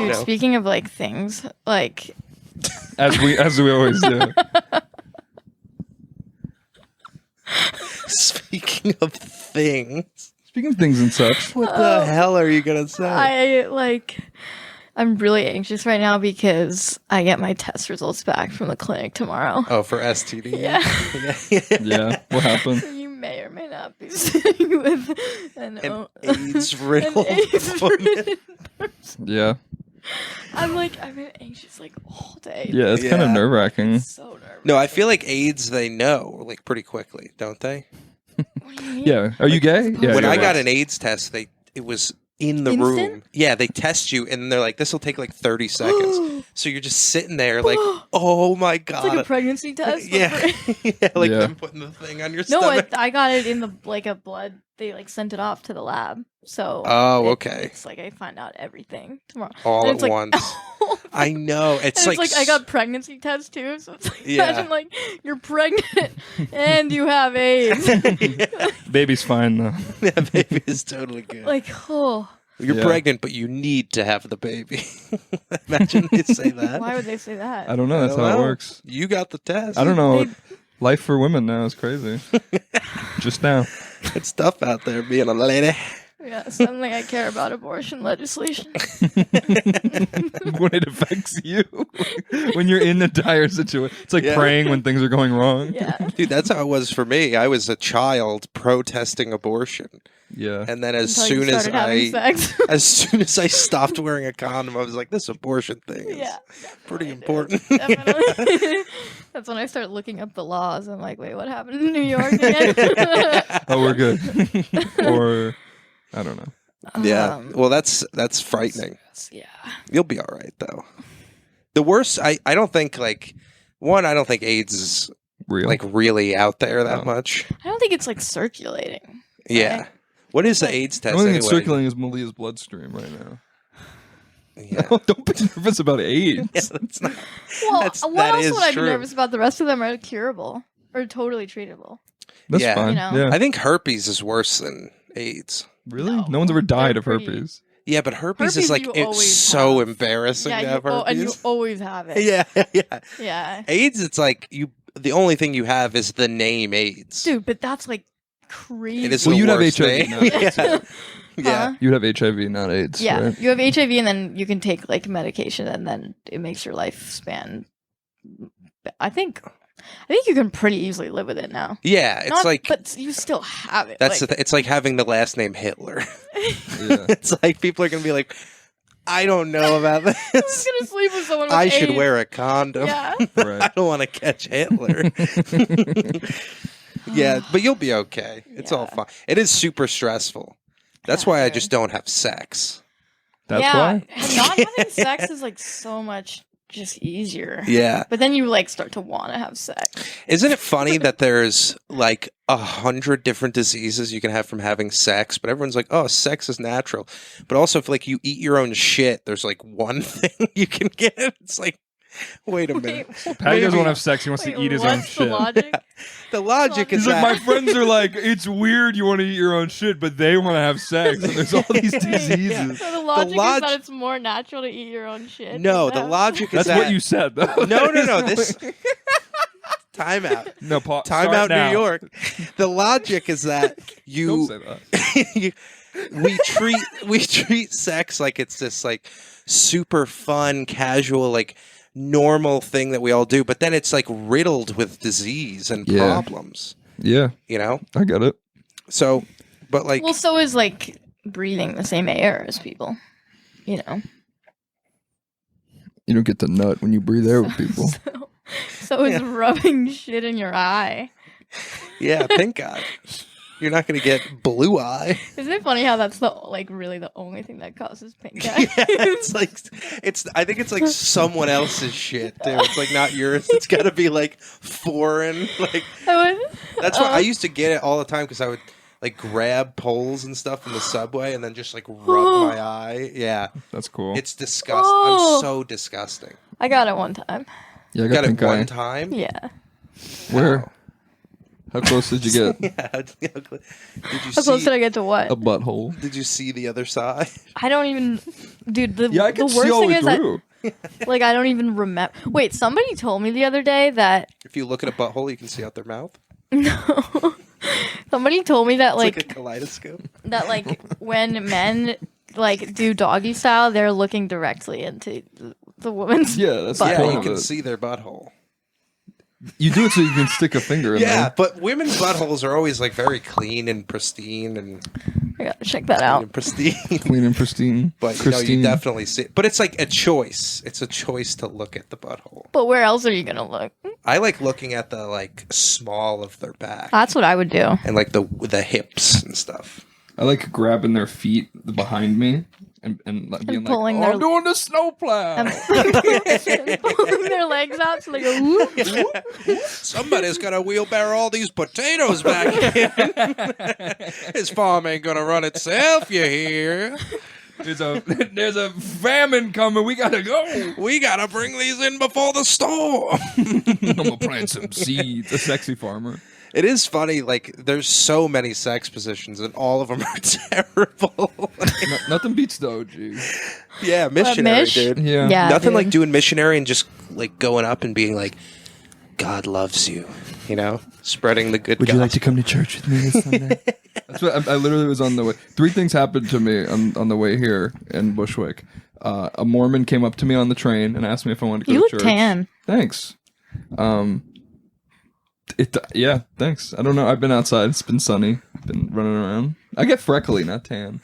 Dude, speaking of like things, like as we always do. Speaking of things. Speaking of things and such. What the hell are you gonna say? I'm really anxious right now because I get my test results back from the clinic tomorrow. Oh, for STD? Yeah. Yeah. What happened? You may or may not be sitting with an AIDS-riddled person. Yeah. I've been anxious like all day. Yeah, it's kind of nerve-wracking. So nerve-wracking. No, I feel like AIDS they know like pretty quickly, don't they? What do you mean? Yeah. Are you gay? Yeah. When I you're got right. an AIDS test, it was in the Instant? room. Yeah, they test you and they're like, this will take like 30 seconds. So you're just sitting there like, oh my God. It's like a pregnancy test. Yeah. Yeah, like them putting the thing on your stomach. No, I got it in the a blood. They like sent it off to the lab. So okay. It's like I find out everything tomorrow. All and at once. I know. It's like I got pregnancy test too. So it's like imagine like you're pregnant and you have AIDS. Baby's fine though. Yeah, baby is totally good. Like you're pregnant, but you need to have the baby. Imagine they say that. Why would they say that? I don't know. That's how it works. You got the test. I don't know. Life for women now is crazy. Just now. It's tough out there being a lady. Yeah, suddenly I care about abortion legislation. When it affects you. When you're in a dire situation. It's like praying when things are going wrong. Yeah. Dude, that's how it was for me. I was a child protesting abortion. Yeah. And then as Until soon as I stopped wearing a condom, I was like, this abortion thing is pretty important. Definitely. That's when I start looking up the laws. I'm like, wait, what happened in New York again? Oh, we're good. Or I don't know. Yeah. Well, that's frightening. Yeah. You'll be all right though. The worst, I don't think I don't think AIDS is Real. like really out there that much. I don't think it's like circulating. Yeah. Right? What is the AIDS test? The only thing anyway? that's circulating is Malia's bloodstream right now. Yeah. Don't be nervous about AIDS. Yeah, that's not, Well, that what else is would I true. be nervous about? The rest of them are curable or totally treatable. That's Yeah. fine. You know? Yeah. I think herpes is worse than AIDS. Really? No one's ever died They're of pretty- herpes. Yeah, but herpes is Herpes like you it's always so have. embarrassing to have herpes. and you always have it. Yeah, yeah. Yeah. AIDS, it's like the only thing you have is the name AIDS. Dude, but that's like crazy. It is Well, the you'd have worst HIV name. now. Yeah. Yeah. Huh? You'd have HIV, not AIDS. Yeah, Right? you have HIV, and then you can take like medication, and then it makes your lifespan. I think you can pretty easily live with it now. Yeah, it's but you still have it. that's like, it's like having the last name Hitler. Yeah. It's like people are gonna be like, I don't know about I'm this. just gonna sleep with someone. With I should AIDS. wear a condom. Yeah. Right. I don't want to catch Hitler. Yeah, but you'll be okay. It's all fine. It is super stressful. That's why I just don't have sex. That's yeah, why? not having sex is like so much just easier. Yeah. But then you like start to want to have sex. Isn't it funny that there's like 100 different diseases you can have from having sex, but everyone's like, oh, sex is natural. But also if like you eat your own shit, there's like one thing you can get. It's like, wait a minute. Patty doesn't want to have sex. He wants to eat his own what's shit. the logic? The logic is He's like, that my friends are like, it's weird you want to eat your own shit, but they want to have sex. And there's all these diseases. So the logic is that it's more natural to eat your own shit. No, Is the that- logic is That's that what you said, though. No. This time out. No, Time out New York. The logic is that Don't say that. we treat sex like it's this like super fun, casual, like normal thing that we all do, but then it's like riddled with disease and problems. Yeah. You know? I get it. So, but like, Well, so is like breathing the same air as people. You know. You don't get to nut when you breathe air with people. So is rubbing shit in your eye. yeah, thank God. You're not going to get blue eye. Isn't it funny how that's the like really the only thing that causes pink eye? Yeah, I think it's like someone else's shit too. It's like not yours. It's got to be like foreign. Like that's why I used to get it all the time because I would like grab poles and stuff in the subway and then just like rub my eye. Yeah, That's cool. it's disgusting. I'm so disgusting. I got it one time. Yeah, I Got it pink one eye. time. Yeah. Where? How close did you get? Did you How close did I get to what? A butthole. Did you see the other side? I don't even, dude. The Yeah, I can worst see all thing the way is through. like I don't even remember. Wait, somebody told me the other day that If you look at a butthole, you can see out their mouth. no. Somebody told me that It's like a kaleidoscope. that like when men like do doggy style, they're looking directly into the woman's. Yeah, that's butt. the Yeah, point you of can it. see their butthole. You do it so you can stick a finger in Yeah, there. but women's buttholes are always like very clean and pristine and I gotta check that out. pristine. Clean and pristine. But you Christine. definitely see. But it's like a choice. It's a choice to look at the butthole. But where else are you gonna look? I like looking at the like small of their back That's what I would do. and like the hips and stuff. I like grabbing their feet behind me and like, being pulling like, their- I'm doing the snowplow. And pulling their legs out so they go whoop. Somebody's got to wheelbarrow all these potatoes back in. His farm ain't gonna run itself, you hear? There's a famine coming. We gotta go. We gotta bring these in before the storm. I'm gonna plant some seeds. A sexy farmer. It is funny, like, there's so many sex positions, and all of them are terrible. Nothing beats the OG. Yeah, missionary, Mish? dude. Yeah. Nothing dude. like doing missionary and just, like, going up and being like, God loves you, you know? Spreading the good Would you gospel. like to come to church with me this Sunday? That's what I literally was on the way. 3 things happened to me on the way here in Bushwick. A Mormon came up to me on the train and asked me if I wanted to go You to look church. tan. Thanks. Yeah, thanks. I don't know. I've been outside. It's been sunny. I've been running around. I get freckly, not tan.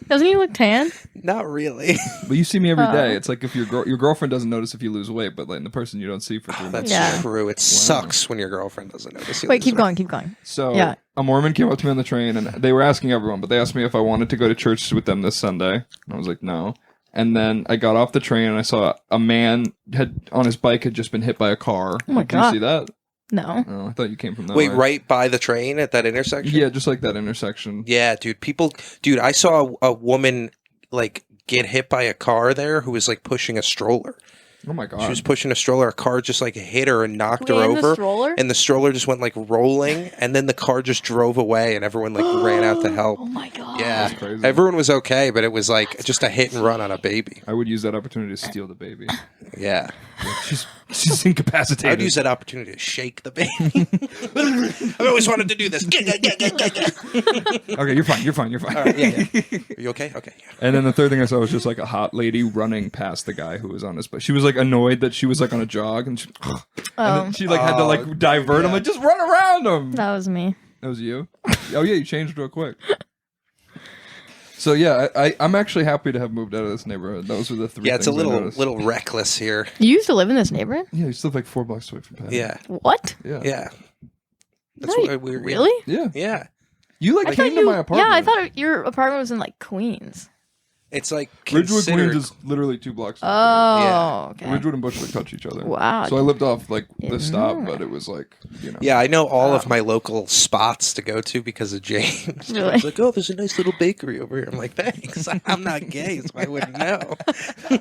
Doesn't he look tan? Not really. But you see me every day. It's like if your girlfriend doesn't notice if you lose weight, but like the person you don't see for 3 months. That's Yeah. true. It sucks when your girlfriend doesn't notice you. Wait, keep lose weight. going, keep going. So Yeah. a Mormon came up to me on the train, and they were asking everyone, but they asked me if I wanted to go to church with them this Sunday. And I was like, no. And then I got off the train, and I saw a man on his bike had just been hit by a car. Oh my Did you God. see that? No. Oh, I thought you came from that Wait, way. right by the train at that intersection? Yeah, just like that intersection. Yeah, dude. Dude, I saw a woman, like, get hit by a car there who was, like, pushing a stroller. Oh my God. She was pushing a stroller. A car just like hit her and knocked Wait, her in over. the stroller? And the stroller just went like rolling, and then the car just drove away, and everyone like ran out to help. Oh my god. Yeah, crazy. everyone was okay, but it was like just a hit and run on a baby. I would use that opportunity to steal the baby. Yeah, She's incapacitated. I would use that opportunity to shake the baby. I've always wanted to do this. Okay, you're fine. You're fine. You're fine. All right, yeah. Are you okay? Okay. Yeah. And then the third thing I saw was just like a hot lady running past the guy who was on his bike. She was like annoyed that she was like on a jog, and and then she like had to like divert him, like just run around him. That was me. That was you. Oh yeah, you changed real quick. So yeah, I'm actually happy to have moved out of this neighborhood. Those were the 3 Yeah, it's things a I little noticed. reckless here. You used to live in this neighborhood? Yeah, you still live like 4 blocks away from Patty. Yeah, What? Yeah. yeah. That's No, why we're Really? Yeah. Yeah, You like I thought came to you. my apartment. Yeah, I thought your apartment was in like Queens. it's like Ridgewood considered. Queens is literally 2 blocks. Oh, Yeah. okay. Ridgewood and Bushwick touch each other. Wow. So I lived off like the Didn't stop, know but it was like, you know. Yeah, I know all of my local spots to go to because of James. Really? He's like, oh, there's a nice little bakery over here. I'm like, thanks. I'm not gay, so I wouldn't know.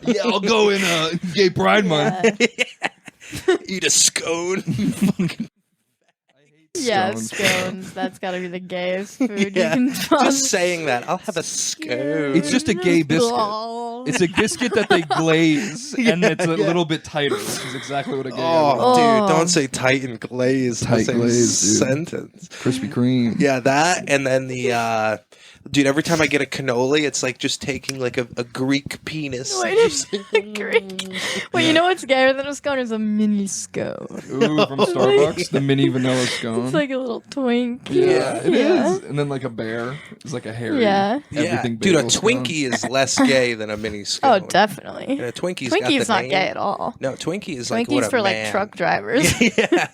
Yeah, I'll go in Gay Pride Month. Eat a scone. Yeah, Scones. scones. That's gotta be the gayest food Yeah. you can find. Just saying that. I'll have a scone. It's just a gay biscuit. It's a biscuit that they glaze, and it's a little bit tighter, which is exactly what a gay Oh, is. dude, Oh. don't say tight and glaze. in the Tight same glaze, dude. sentence. Krispy Kreme. Yeah, that, and then the, dude, every time I get a cannoli, it's like just taking like a Greek penis. Wait a second, Greek. Wait, you know what's gayer than a scone is a mini scone. Ooh, from Starbucks, the mini vanilla scone. It's like a little twink. Yeah, it is. And then like a bear is like a hairy. Yeah. Yeah, Everything dude, a bagel scone. Twinkie is less gay than a mini scone. Oh, definitely. And a Twinkie's got Twinkie is the not name. gay at all. No, Twinkie is like what Twinkie's a for like man. truck drivers. Yeah,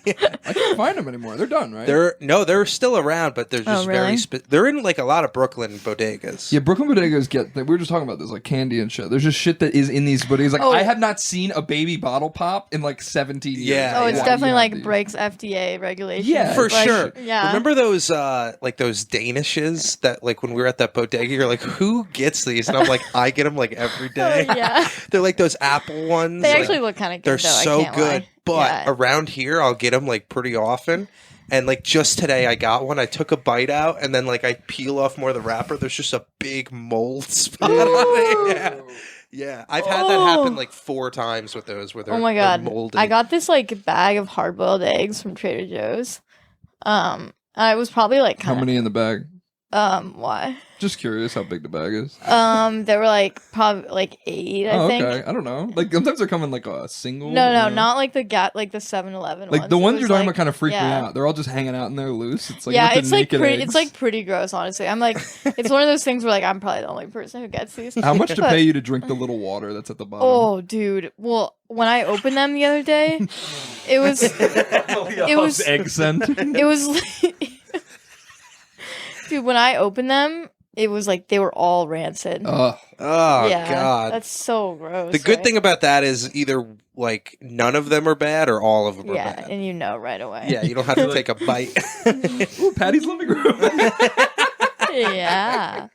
I can't find them anymore. They're done, right? they're still around, but they're just really? they're in like a lot of Brooklyn bodegas. Yeah, Brooklyn bodegas get. We were just talking about this, like candy and shit. There's just shit that is in these bodegas. Like Oh. I have not seen a baby bottle pop in like 17 years. Yeah, Oh, it's yeah. definitely You like have these. breaks FDA regulations. Yeah, For Like, sure. Yeah. Remember those like those Danishes that like when we were at that bodega, you're like, who gets these? And I'm like, I get them like every day. Oh, yeah. They're like those Apple ones. They like, actually look kind of good. they're though, I so can't good. lie. But Yeah. around here, I'll get them like pretty often. And like just today I got one. I took a bite out and then like I peel off more of the wrapper. There's just a big mold spot on it. Yeah. Yeah. I've had that happen like 4 times with those where they're, oh my god, they're moldy. I got this like bag of hard-boiled eggs from Trader Joe's. I was probably like How many in the bag? Why? Just curious how big the bag is. There were like probably like 8, I think. Okay. I don't know. Like sometimes they come in like a single. No, not like the 7-Eleven like ones. the ones It you're was, talking like, about kind of freak me yeah. out. They're all just hanging out in there loose. It's like yeah, with the it's like naked pretty. eggs. It's like pretty gross, honestly. I'm like, it's one of those things where like I'm probably the only person who gets these. How much to But- pay you to drink the little water that's at the bottom? Oh, dude. Well, when I opened them the other day, it was it was egg scent. it was like, dude, when I opened them, it was like they were all rancid. Oh yeah, god. that's so gross. The good right? thing about that is either like none of them are bad or all of them are yeah, bad. and you know right away. Yeah, you don't have to take a bite. Ooh, Patty's living room. yeah.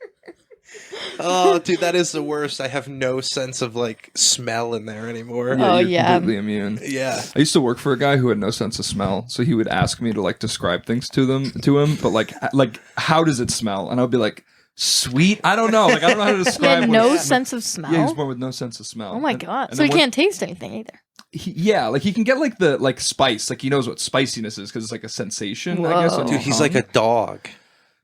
Oh, dude, that is the worst. I have no sense of like smell in there anymore. Oh, you're yeah. completely immune. Yeah. I used to work for a guy who had no sense of smell, so he would ask me to like describe things to him, but like how does it smell? And I would be like, sweet. I don't know. Like I don't know how to He describe. had what no it- sense of smell. Yeah, he's born with no sense of smell. Oh my And- god! and So then he can't taste anything either. like he can get like the like spice, like he knows what spiciness is because it's like a sensation. I guess. Whoa. on Dude, your he's like tongue. a dog.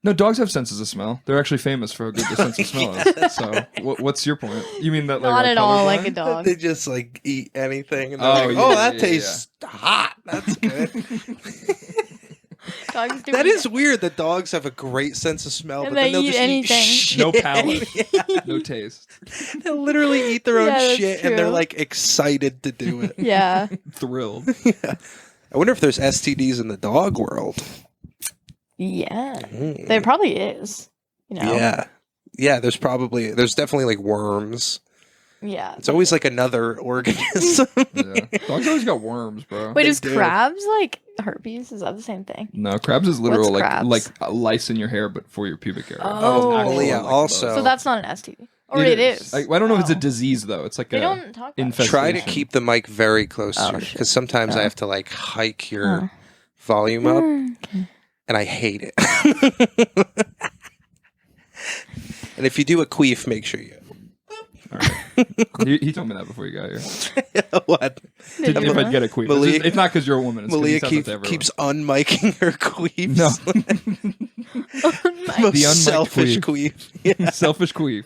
No, dogs have senses of smell. They're actually famous for how good their sense of smell is. So, what's your point? You mean that like Not at all like a colorblind? dog. They just like eat anything and they're Oh, like, yeah, oh, that yeah, tastes hot. That's good. Dogs do That is weird that dogs have a great sense of smell, And but then they they'll eat just anything. eat shit. No palate, Yeah. no taste, They'll literally eat their own Yeah, that's shit and they're true. like excited to do it. Yeah. thrilled. I wonder if there's STDs in the dog world. Yeah. Mm. There probably is. You know. Yeah. Yeah, there's definitely like worms. Yeah. It's always like another organism. Yeah. Dogs always got worms, bro. Wait, They is do. crabs like herpes? Is that the same thing? No, crabs is literal What's like crabs? lice in your hair, but for your pubic area. Oh. It's actual, yeah, like, also- those. So that's not an STD. Or it is. I don't know if it's a Oh. disease though. It's like They a don't talk about it. infestation. Try to keep the mic very close Oh, to you shit. because sometimes I Oh. have to like hike your Oh. volume up Okay. and I hate it. And if you do a queef, make sure you. All right. he told me that before you got here. What? Did If you? I'd get a queef. Malia- It's not because you're a woman. It's 'cause he Malia says that to everyone. keeps unmiking her queefs. No. Most The unmiked selfish queef. Yeah. Selfish queef.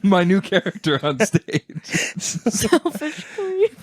My new character on stage. Selfish queef.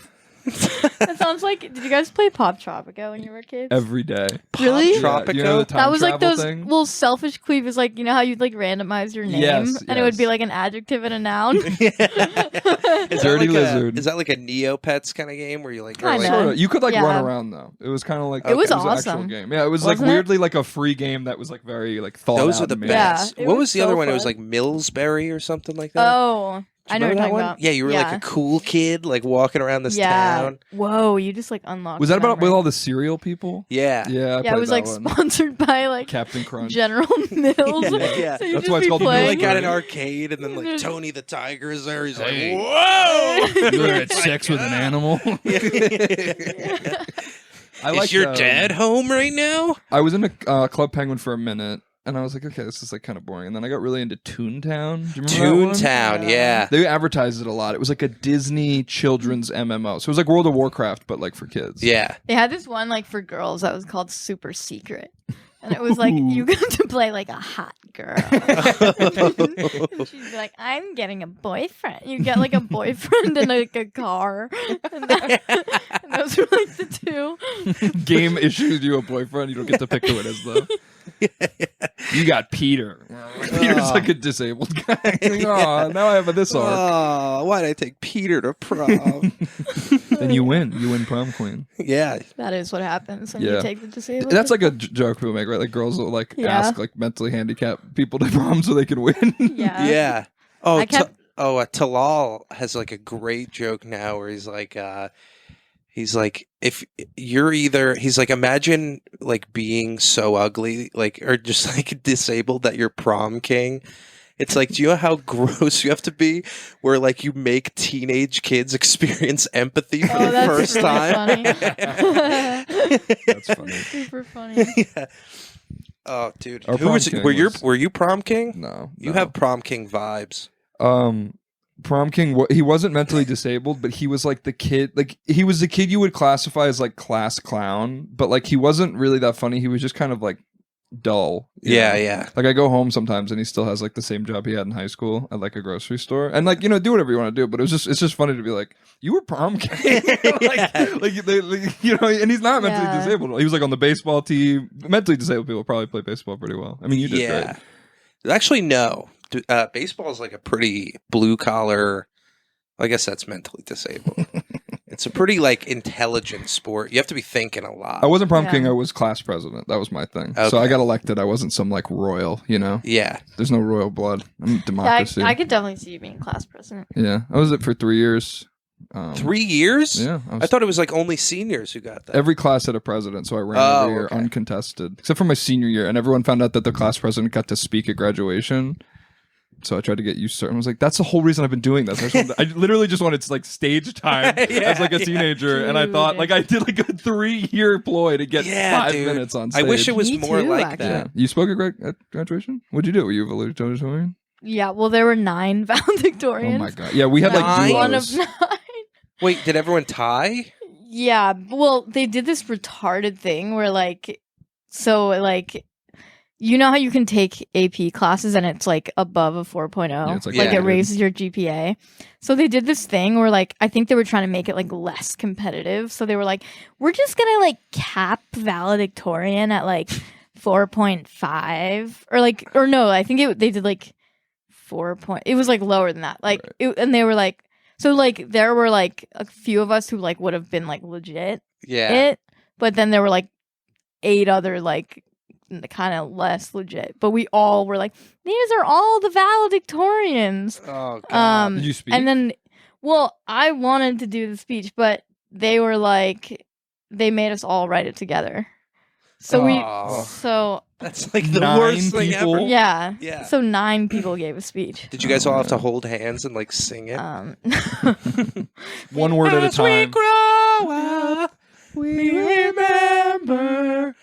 That sounds like. Did you guys play Pop Tropico when you were kids? Every day. Really? Pop Yeah, you know the Tropico? time That was like travel those. thing? Well, selfish queef is like, you know how you'd like randomize your name, Yes, and it would be yes. like an adjective and a noun. Is that Dirty like lizard. Is that like a Neopets kind of game where you like? Kinda. like- Sorta. You could like Yeah. run around though. It was kind of like It was an actual awesome. game. Yeah, it was like Wasn't it? weirdly like a free game that was like very like thought Those out are the and made. best. Yeah, it What was was the so other one? It was fun. like Millsbury or something like that. Oh, I know what you're Remember that talking one? about. Yeah, you were like a cool kid, like walking around this yeah. town. Whoa, you just like unlocked. Was that about memory. with all the cereal people? Yeah. Yeah, I Yeah, it played was that like one. sponsored by like Captain Crunch. General Mills. Yeah. So you That's just why it's be called You playing. like at an arcade, and then like There's- Tony the Tiger is there. He's Hey. like, "Whoa!" You ever had sex with an animal? I Is liked, your dad home right now? I was in a Club Penguin for a minute, and I was like, okay, this is like kind of boring. And then I got really into Toontown. Do you remember that one? Toontown, yeah. They advertised it a lot. It was like a Disney children's MMO. So it was like World of Warcraft, but like for kids. Yeah. They had this one like for girls that was called Super Secret. And it was like you got to play like a hot girl. And she'd be like, I'm getting a boyfriend. You get like a boyfriend and like a car. And, and those were like the two. Game issues you a boyfriend. You don't get to pick who it is, though. You got Peter. Peter's like a disabled guy. Oh, now I have this arc. Oh, why'd I take Peter to prom? Then you win. You win prom queen. Yeah. That is what happens when Yeah. you take the disabled. That's like a joke people make, right? Like girls will like Yeah. ask like mentally handicapped people to prom so they can win. yeah. Yeah. Oh, I kept- Talal has like a great joke now where he's like, if you're either, he's like, imagine like being so ugly, like, or just like disabled that you're prom king. It's like, do you know how gross you have to be where like you make teenage kids experience empathy for the first time? That's funny. Super funny. Yeah. Oh, dude. Our Who prom was king were you was- were you prom king? No. You have prom king vibes. Prom king, he wasn't mentally disabled, but he was like the kid, like he was the kid you would classify as like class clown, but like he wasn't really that funny. He was just kind of like dull. you know? Yeah. Like I go home sometimes and he still has like the same job he had in high school at like a grocery store, and like, you know, do whatever you want to do. But it's just funny to be like, you were prom king, like, you know, and he's not mentally disabled. He was like on the baseball team. Mentally disabled people probably play baseball pretty well. I mean, you did great. Actually, no. Baseball is like a pretty blue collar. I guess that's mentally disabled. It's a pretty like intelligent sport. You have to be thinking a lot. I wasn't prom king. I was class president. That was my thing. Okay. So I got elected. I wasn't some like royal, you know. Yeah. There's no royal blood. I'm democracy. I could definitely see you being class president. Yeah, I was it for 3 years. 3 years? Yeah, I thought it was like only seniors who got that. Every class had a president, so I ran every year uncontested, except for my senior year. And everyone found out that the class president got to speak at graduation. So I tried to get used to it. I was like, that's the whole reason I've been doing this. I literally just wanted like stage time as like a teenager. Dude. And I thought like I did like a 3-year ploy to get 5 dude. minutes on stage. I wish it was Me more too, like actually. that. You spoke at graduation? What'd you do? Were you a valedictorian? Yeah, well, there were 9 valedictorians. Oh my god. Yeah, we had like Nine? duos. One of 9. Wait, did everyone tie? Yeah, well, they did this retarded thing where, like, so, like, you know how you can take AP classes and it's, like, above a 4.0? Yeah, it's like Like, it standard. raises your GPA. So they did this thing where, like, I think they were trying to make it, like, less competitive. So they were like, we're just gonna, like, cap valedictorian at, like, 4.5. Or no, I think they did, like, 4 point. It was, like, lower than that. Like, and they were, like, so, like, there were, like, a few of us who, like, would have been, like, legit but then there were, like, 8 other, like, kind of less legit. But we all were like, these are all the valedictorians. Oh, God. Did you speak? And then, well, I wanted to do the speech, but they were, like, they made us all write it together. So That's like the 9 worst thing people? ever. yeah. Yeah. So 9 people gave a speech. Did you guys all have to hold hands and like sing it? One word at a As we time. grow up, we remember.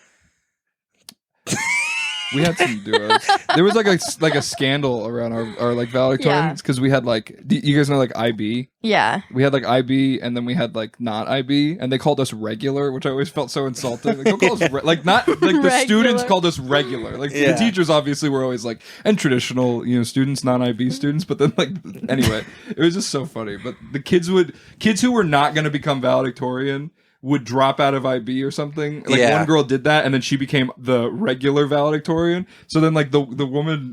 We had some duos. There was like a scandal around our like valedictorians because we had like you guys know like IB. Yeah. We had like IB and then we had like not IB and they called us regular, which I always felt so insulting. Like don't call us like not like the students called us regular. Like the teachers obviously were always like and traditional students, non IB students. But then like anyway, it was just so funny. But the kids who were not going to become valedictorian would drop out of IB or something. Like one girl did that and then she became the regular valedictorian. So then like the woman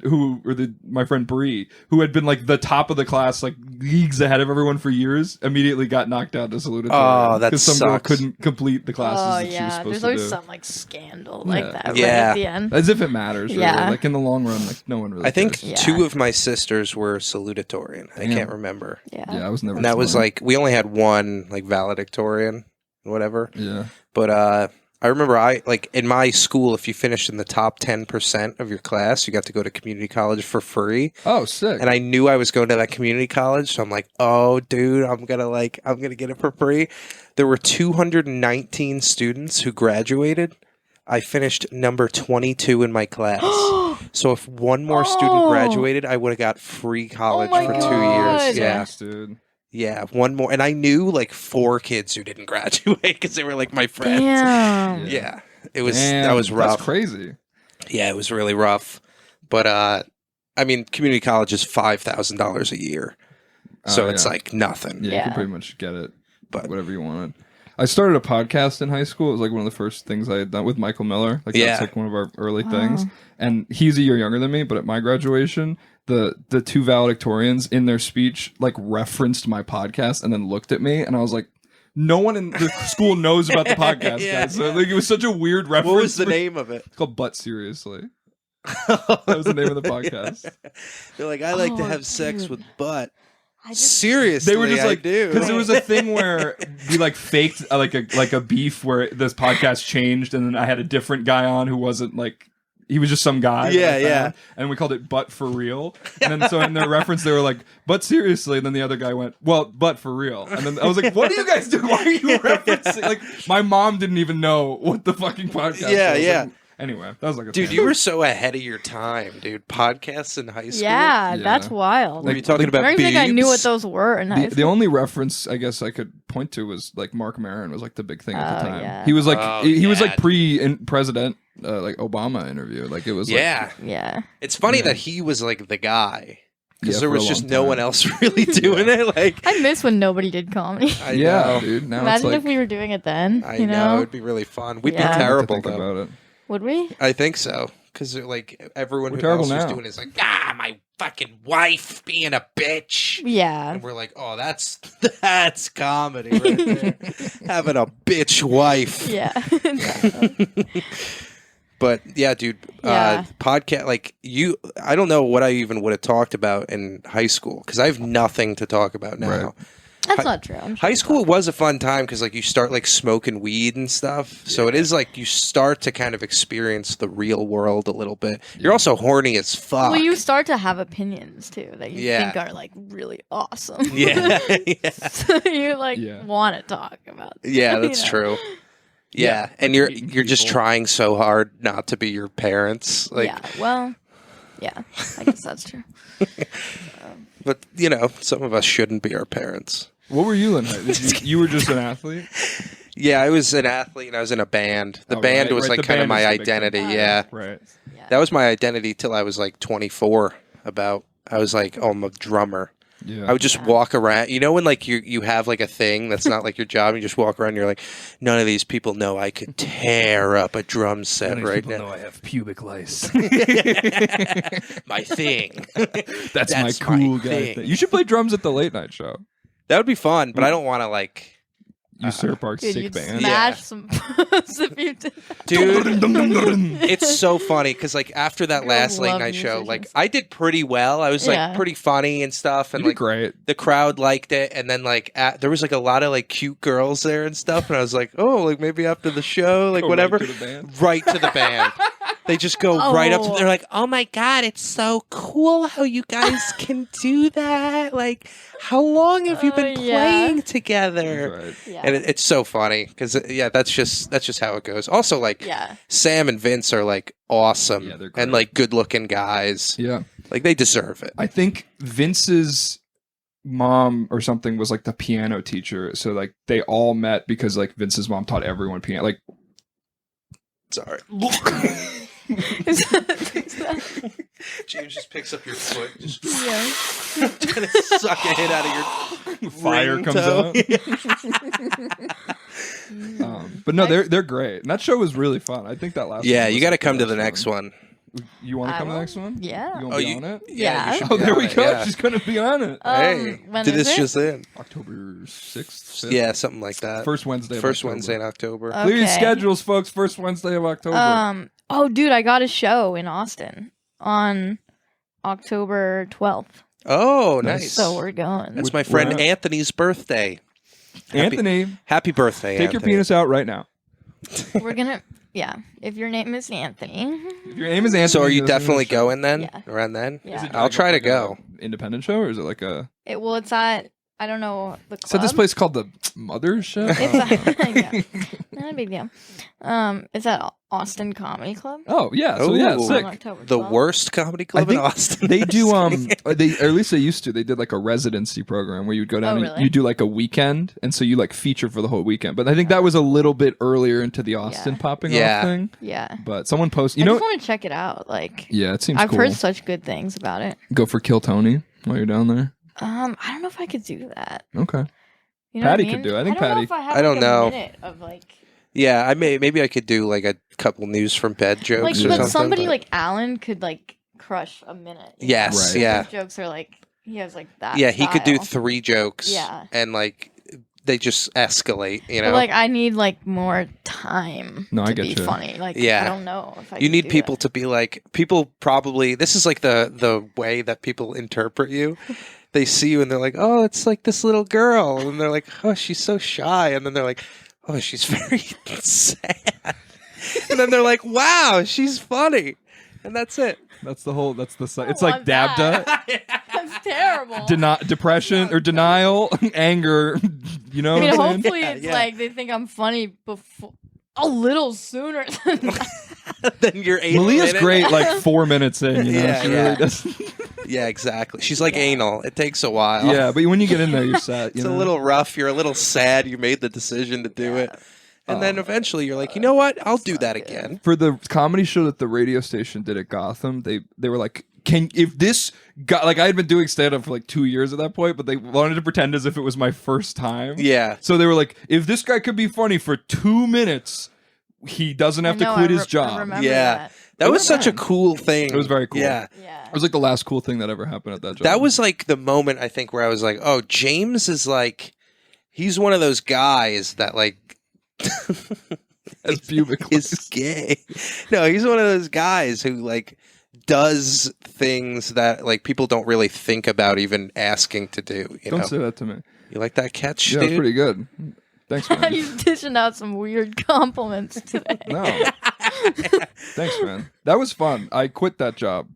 my friend Bree, who had been like the top of the class, like leagues ahead of everyone for years, immediately got knocked out as salutatorian. Oh, that because some girl sucks. couldn't complete the classes that she was supposed There's to always do. some like scandal like that right Yeah. at the end. As if it matters, really. Yeah. Like in the long run, like no one really I think cares. 2 of my sisters were salutatorian. I Damn. can't remember. Yeah. Yeah, I was never And that was smart. like, we only had one like valedictorian, whatever. Yeah. But I remember in my school, if you finished in the top 10% of your class, you got to go to community college for free. Oh, sick. And I knew I was going to that community college, so I'm like, oh, dude, I'm gonna get it for free. There were 219 students who graduated. I finished number 22 in my class. So if one more student graduated, I would have got free college my for 2 God. years. Yeah. Nice, dude. Yeah, one more. And I knew like 4 kids who didn't graduate because they were like my friends. Damn. Yeah. It was Damn, that was rough. That's crazy. Yeah, it was really rough. But I mean, community college is $5,000 a year. So it's like nothing. Yeah, you Yeah. can pretty much get it, But whatever you wanted. I started a podcast in high school. It was like one of the first things I had done with Michael Miller. Like that's like one of our early things. And he's a year younger than me, but at my graduation, the 2 valedictorians in their speech like referenced my podcast and then looked at me and I was like, no one in the school knows about the podcast, guys. So like it was such a weird reference. what was the name of it? It's called Butt Seriously. That was the name of the podcast. They're like, I like to Oh, have sex dude. with butt. I just Seriously, They were just I like, do. because there was a thing where we like faked like a beef where this podcast changed, and then I had a different guy on who wasn't like he was just some guy. Yeah, yeah. And we called it But For Real. And then so in their reference, they were like, but seriously. And then the other guy went, well, but for real. And then I was like, what are you guys doing? Why are you referencing? Like, my mom didn't even know what the fucking podcast was. Yeah. Like, anyway, that was like a dude, you were so ahead of your time, dude. Podcasts in high school. Yeah, that's wild. Were you talking about I don't even think I knew what Biebs? those were in high school. The only reference I guess I could point to was like Mark Maron was like the big thing at the time. Yeah. He was like he was yeah. like pre-president like Obama interview. Like it was Yeah. Yeah. It's funny that he was like the guy. Because Yeah, there for a was just long no time. one else really doing it. Like, I miss when nobody did comedy. I yeah, know. dude. Now Imagine it's like if we were doing it then. I you know. It'd be really fun. We'd Yeah. be terrible think though. about it. Would we? I think so. Because like everyone We're who terrible else was now. doing is like, my fucking wife being a bitch. Yeah. And we're like, oh, that's comedy right there. Having a bitch wife. Yeah. But yeah, dude, Yeah. podcast like you. I don't know what I even would have talked about in high school because I have nothing to talk about now. Right. That's not true. I'm sure High school was a fun time because like you start like smoking weed and stuff. So it is like you start to kind of experience the real world a little bit. You're also horny as fuck. Well, you start to have opinions too that you Yeah. think are like really awesome. yeah, yeah, So you like Yeah. want to talk about. yeah, you that's know? true. Yeah, and you're Meeting just people. trying so hard not to be your parents. Like, Yeah. Well. Yeah. I guess that's true. but you know, some of us shouldn't be our parents. What were you in? You were just an athlete? Yeah, I was an athlete and I was in a band. The Oh, band right, was right. like The kind of band my is the big thing. identity. Yeah. Right. Yeah. That was my identity till I was like 24. I was like, oh, I'm a drummer. Yeah. I would just walk around. You know when like you have like a thing that's not like your job, you just walk around and you're like, none of these people know I could tear up a drum set right now. I have pubic lice. My thing. That's my That's cool my guy thing. thing. You should play drums at the late night show. That would be fun, but I don't want to like, Usurp our Dude, sick you'd band. smash some puss if you did that. dude. It's so funny because like after that Girls last late love night show, like musicians. I did pretty well. I was Yeah. like pretty funny and stuff, and You did like great. the crowd liked it. And then like there was like a lot of like cute girls there and stuff, and I was like, oh, like maybe after the show, like Go whatever, right to the band. right to the band. They just go right up to Oh. they're like, oh my God, it's so cool how you guys can do that. Like, how long have you been yeah. playing together? Right. Yeah. And it's so funny because yeah, that's just how it goes. Also, like Yeah. Sam and Vince are like awesome Yeah, they're great. and like good looking guys. Yeah. Like they deserve it. I think Vince's mom or something was like the piano teacher. So like they all met because like Vince's mom taught everyone piano. Like Sorry. Is that- James just picks up your foot, just yeah. trying to suck a hit out of your fire ring comes toe. out. But no, they're great. And that show was really fun. I think that last Yeah, one you was, got to like, come to the best next one. You want to I come to the will. next one? Yeah. You want Oh, to be you- on it? Yeah, Yeah. you should Oh, be there on we it, go. yeah. She's going to be on it. Hey, when did is this it? just in? October 6th? 5th? Yeah, something like that. First Wednesday. of First October. Wednesday in October. Clear your Okay. schedules, folks. First Wednesday of October. Oh, dude, I got a show in Austin on October 12th. Oh, Nice. nice. So we're going. That's my We're friend at- Anthony's birthday. Anthony, Happy birthday, take your Anthony. penis out right now. We're gonna, yeah. If your name is Anthony, If your name is Anthony. So are you listen to definitely the show. going then? Yeah. Around then? yeah. Is it I'll like try to like a go. independent show, or is it like a? It's at, I don't know the club. Is that this place called the Mother Show? It's at, yeah, not a big deal. It's at Austin Comedy Club. Oh yeah, so yeah, Ooh. On sick. October The 12th. worst comedy club in think Austin. They do they or at least they used to. They did like a residency program where you'd go down Oh, and really? you do like a weekend, and so you like feature for the whole weekend. But I think that was a little bit earlier into the Austin Yeah. popping Yeah. off thing. Yeah. But someone posted, I you know, just want to check it out. Like, yeah, it seems I've cool. heard such good things about it. Go for Kill Tony while you're down there. I don't know if I could do that. Okay. You know Patty what I could mean? do it. I think don't know Patty- if I have I don't like, a know. minute of like Yeah, maybe I could do like a couple news from bed jokes like, or but something. somebody but- like Alan could like crush a minute. you Yes, know? Right. yeah. His jokes are like he has like that. Yeah, he could do style. 3 jokes. Yeah. And like they just escalate, you know. But like I need like more time No, I to get be you. funny. Like Yeah. I don't know if I you could need do people that. to be like people probably this is like the way that people interpret you. They see you and they're like, "Oh, it's like this little girl." And they're like, "Oh, she's so shy." And then they're like, "Oh, she's very sad." And then they're like, "Wow, she's funny." and that's it. That's the whole. That's the. It's like Dabda. That's terrible. Depression or denial, anger. You know. I mean, what I'm saying? hopefully it's like they think I'm funny before a little sooner than that. Then you're 8 Malia's minutes. great. Like 4 minutes in. You know, Yeah, she yeah. really does. Yeah, exactly. She's like anal. It takes a while. Yeah, but when you get in there, you're sad. It's a little rough. You're a little sad. You made the decision to do it. And then eventually you're like, you know what? I'll do that again. For the comedy show that the radio station did at Gotham, they were like, if this guy, like I had been doing stand up for like 2 years at that point, but they wanted to pretend as if it was my first time. Yeah. So they were like, if this guy could be funny for 2 minutes, he doesn't have to quit his job. Yeah. That was such a cool thing. It was very cool. Yeah. It was like the last cool thing that ever happened at that job. That was like the moment I think where I was like, oh, James is like, he's one of those guys that like as pubic is gay. No, he's one of those guys who like does things that like people don't really think about even asking to do. You Don't know? say that to me. You like that catch, Yeah, dude? it's pretty good. Thanks, man. He's dishing out some weird compliments today. No. Thanks, man. That was fun. I quit that job.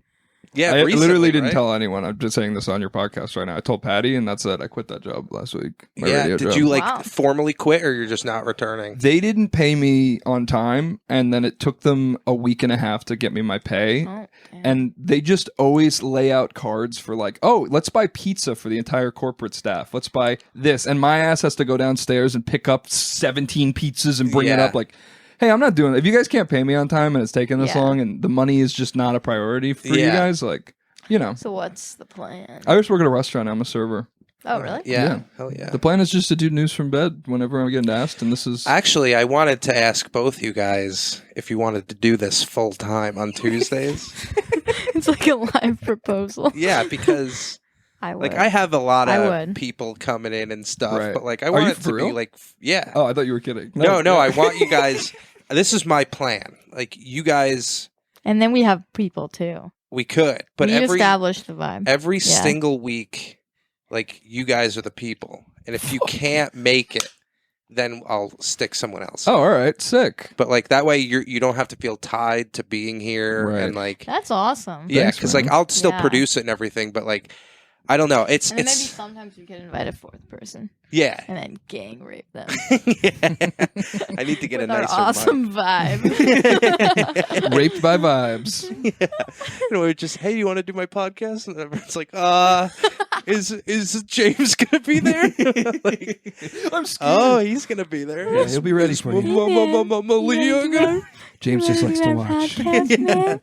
Yeah, I recently, literally didn't right? tell anyone. I'm just saying this on your podcast right now. I told Patty, and that's it. I quit that job last week. My Yeah, radio did job. you like Wow. formally quit, or you're just not returning? They didn't pay me on time, and then it took them a week and a half to get me my pay. Oh, damn. And they just always lay out cards for like, oh, let's buy pizza for the entire corporate staff. Let's buy this. And my ass has to go downstairs and pick up 17 pizzas and bring it Yeah. up like, hey, I'm not doing it. If you guys can't pay me on time and it's taking this Yeah. long and the money is just not a priority for you Yeah. guys, like, you know. So what's the plan? I just work at a restaurant. I'm a server. Oh, really? Yeah. Yeah. Hell yeah. The plan is just to do news from bed whenever I'm getting asked, and this is... Actually, I wanted to ask both you guys if you wanted to do this full time on Tuesdays. It's like a live proposal. Yeah, because I would. like I have a lot I of would. people coming in and stuff, Right. but like I Are want you it to for be real? like yeah. Oh, I thought you were kidding. No, yeah. I want you guys. This is my plan. Like you guys, And then we have people too. we could, but we need to every establish the vibe. every Yeah. single week, like you guys are the people, and if you can't make it, then I'll stick someone else. Oh, all right. Sick. But like that way, you don't have to feel tied to being here, Right. and like That's awesome. yeah, Thanks, because man. like I'll still Yeah. produce it and everything, but like I don't know. It's And then maybe it's sometimes we could invite a fourth person yeah. and then gang rape them. Yeah. I need to get with a our nicer awesome vibe. Raped by vibes. mic. Yeah. You know, just hey, you want to do my podcast? And everyone's like, is James gonna be there? Like, I'm scared. oh, he's gonna be there. Yeah, he'll be ready for you. Malia gonna- James just likes to watch. Yeah.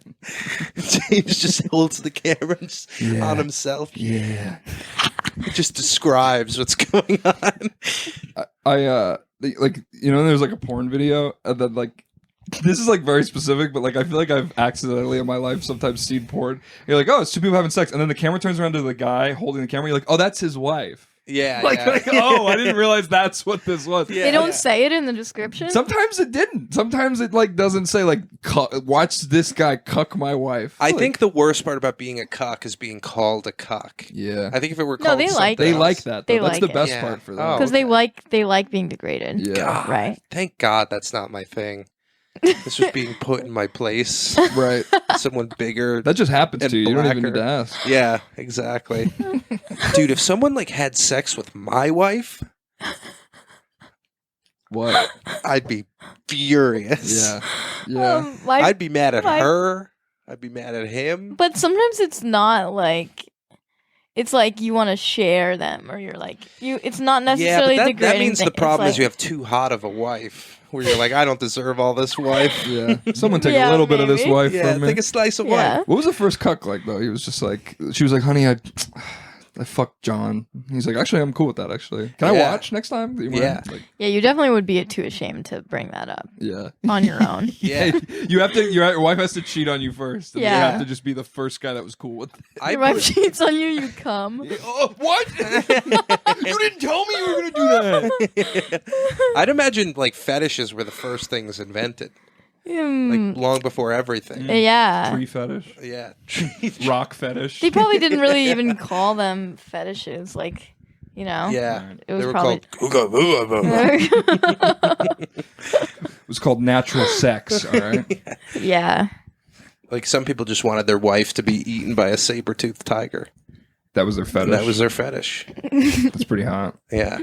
James just holds the camera just Yeah. on himself. Yeah. It just describes what's going on. Like, you know, there's like a porn video that like, this is like very specific, but like I feel like I've accidentally in my life sometimes seen porn. You're like, oh, it's two people having sex, and then the camera turns around to the guy holding the camera. You're like, oh, that's his wife. Yeah, Like, yeah. oh, I didn't realize that's what this was. Yeah. They don't say it in the description. Sometimes it didn't. Sometimes it like doesn't say like, watch this guy cuck my wife. I Like, think the worst part about being a cuck is being called a cuck. yeah, I think if it were No, called they like they something like else- that. They Though. That's like the it. best Yeah. part for them. Oh, because they like being degraded. Yeah, God, Right. Thank God that's not my thing. This was being put in my place. right. Someone bigger. That just happens And to you. You don't even blacker. need to ask. Yeah, exactly. Dude, if someone like had sex with my wife, What? I'd be furious. Yeah, yeah. I'd be mad at my- her. I'd be mad at him. But sometimes it's not like. It's like you want to share them, or you're like you. It's not Yeah, necessarily but that degrading. means the thing. It's problem is like- you have too hot of a wife. Where you're like, I don't deserve all this wife. Yeah. Someone take Yeah, a little bit of this maybe. wife Yeah, from me. take a slice of Yeah. wife. What was the first cuck like though? He was just like, she was like, honey, I fucked John. He's like, actually, I'm cool with that. Actually, can I Yeah. watch next time? Do you mind? Yeah. Like, Yeah, you definitely would be too ashamed to bring that up yeah. on your own. Yeah. You have to. Your wife has to cheat on you first. And Yeah. You have to just be the first guy that was cool with it. Your wife cheats on you, you come. Oh, what? You didn't tell me you were gonna do that. I'd imagine like fetishes were the first things invented, like long before everything. Yeah. Tree fetish, Yeah. rock fetish. They probably didn't really even call them fetishes, like, you know. Yeah. It was They were probably called It was called natural sex. All right. yeah. Like some people just wanted their wife to be eaten by a saber-toothed tiger. That was their fetish. That was their fetish. That's pretty hot. Yeah.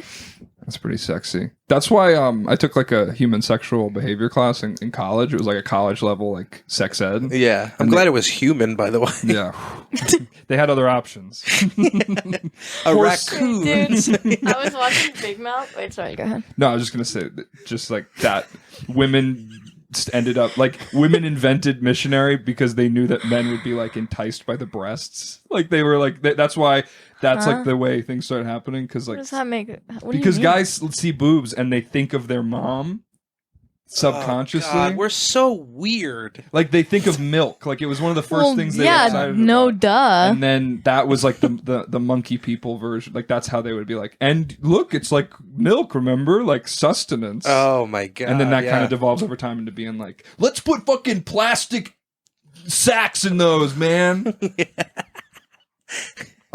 That's pretty sexy. That's why I took like a human sexual behavior class in college. It was like a college level like sex ed. Yeah. I'm glad it was human, by the way. Yeah. They had other options. A raccoon. Dude, I was watching Big Mouth. Wait, sorry, go ahead. No, I was just going to say that just like that women ended up like women invented missionary because they knew that men would be like enticed by the breasts. Like they were like that's why that's like the way things started happening because like what does that make it? Because guys see boobs and they think of their mom subconsciously. Oh, God, we're so weird. Like they think of milk. Like it was one of the first things they were excited no about. duh. And then that was like the monkey people version. Like that's how they would be like, and look, it's like milk, remember? Like sustenance. Oh my God. And then that kind of devolves over time into being like, let's put fucking plastic sacks in those, man.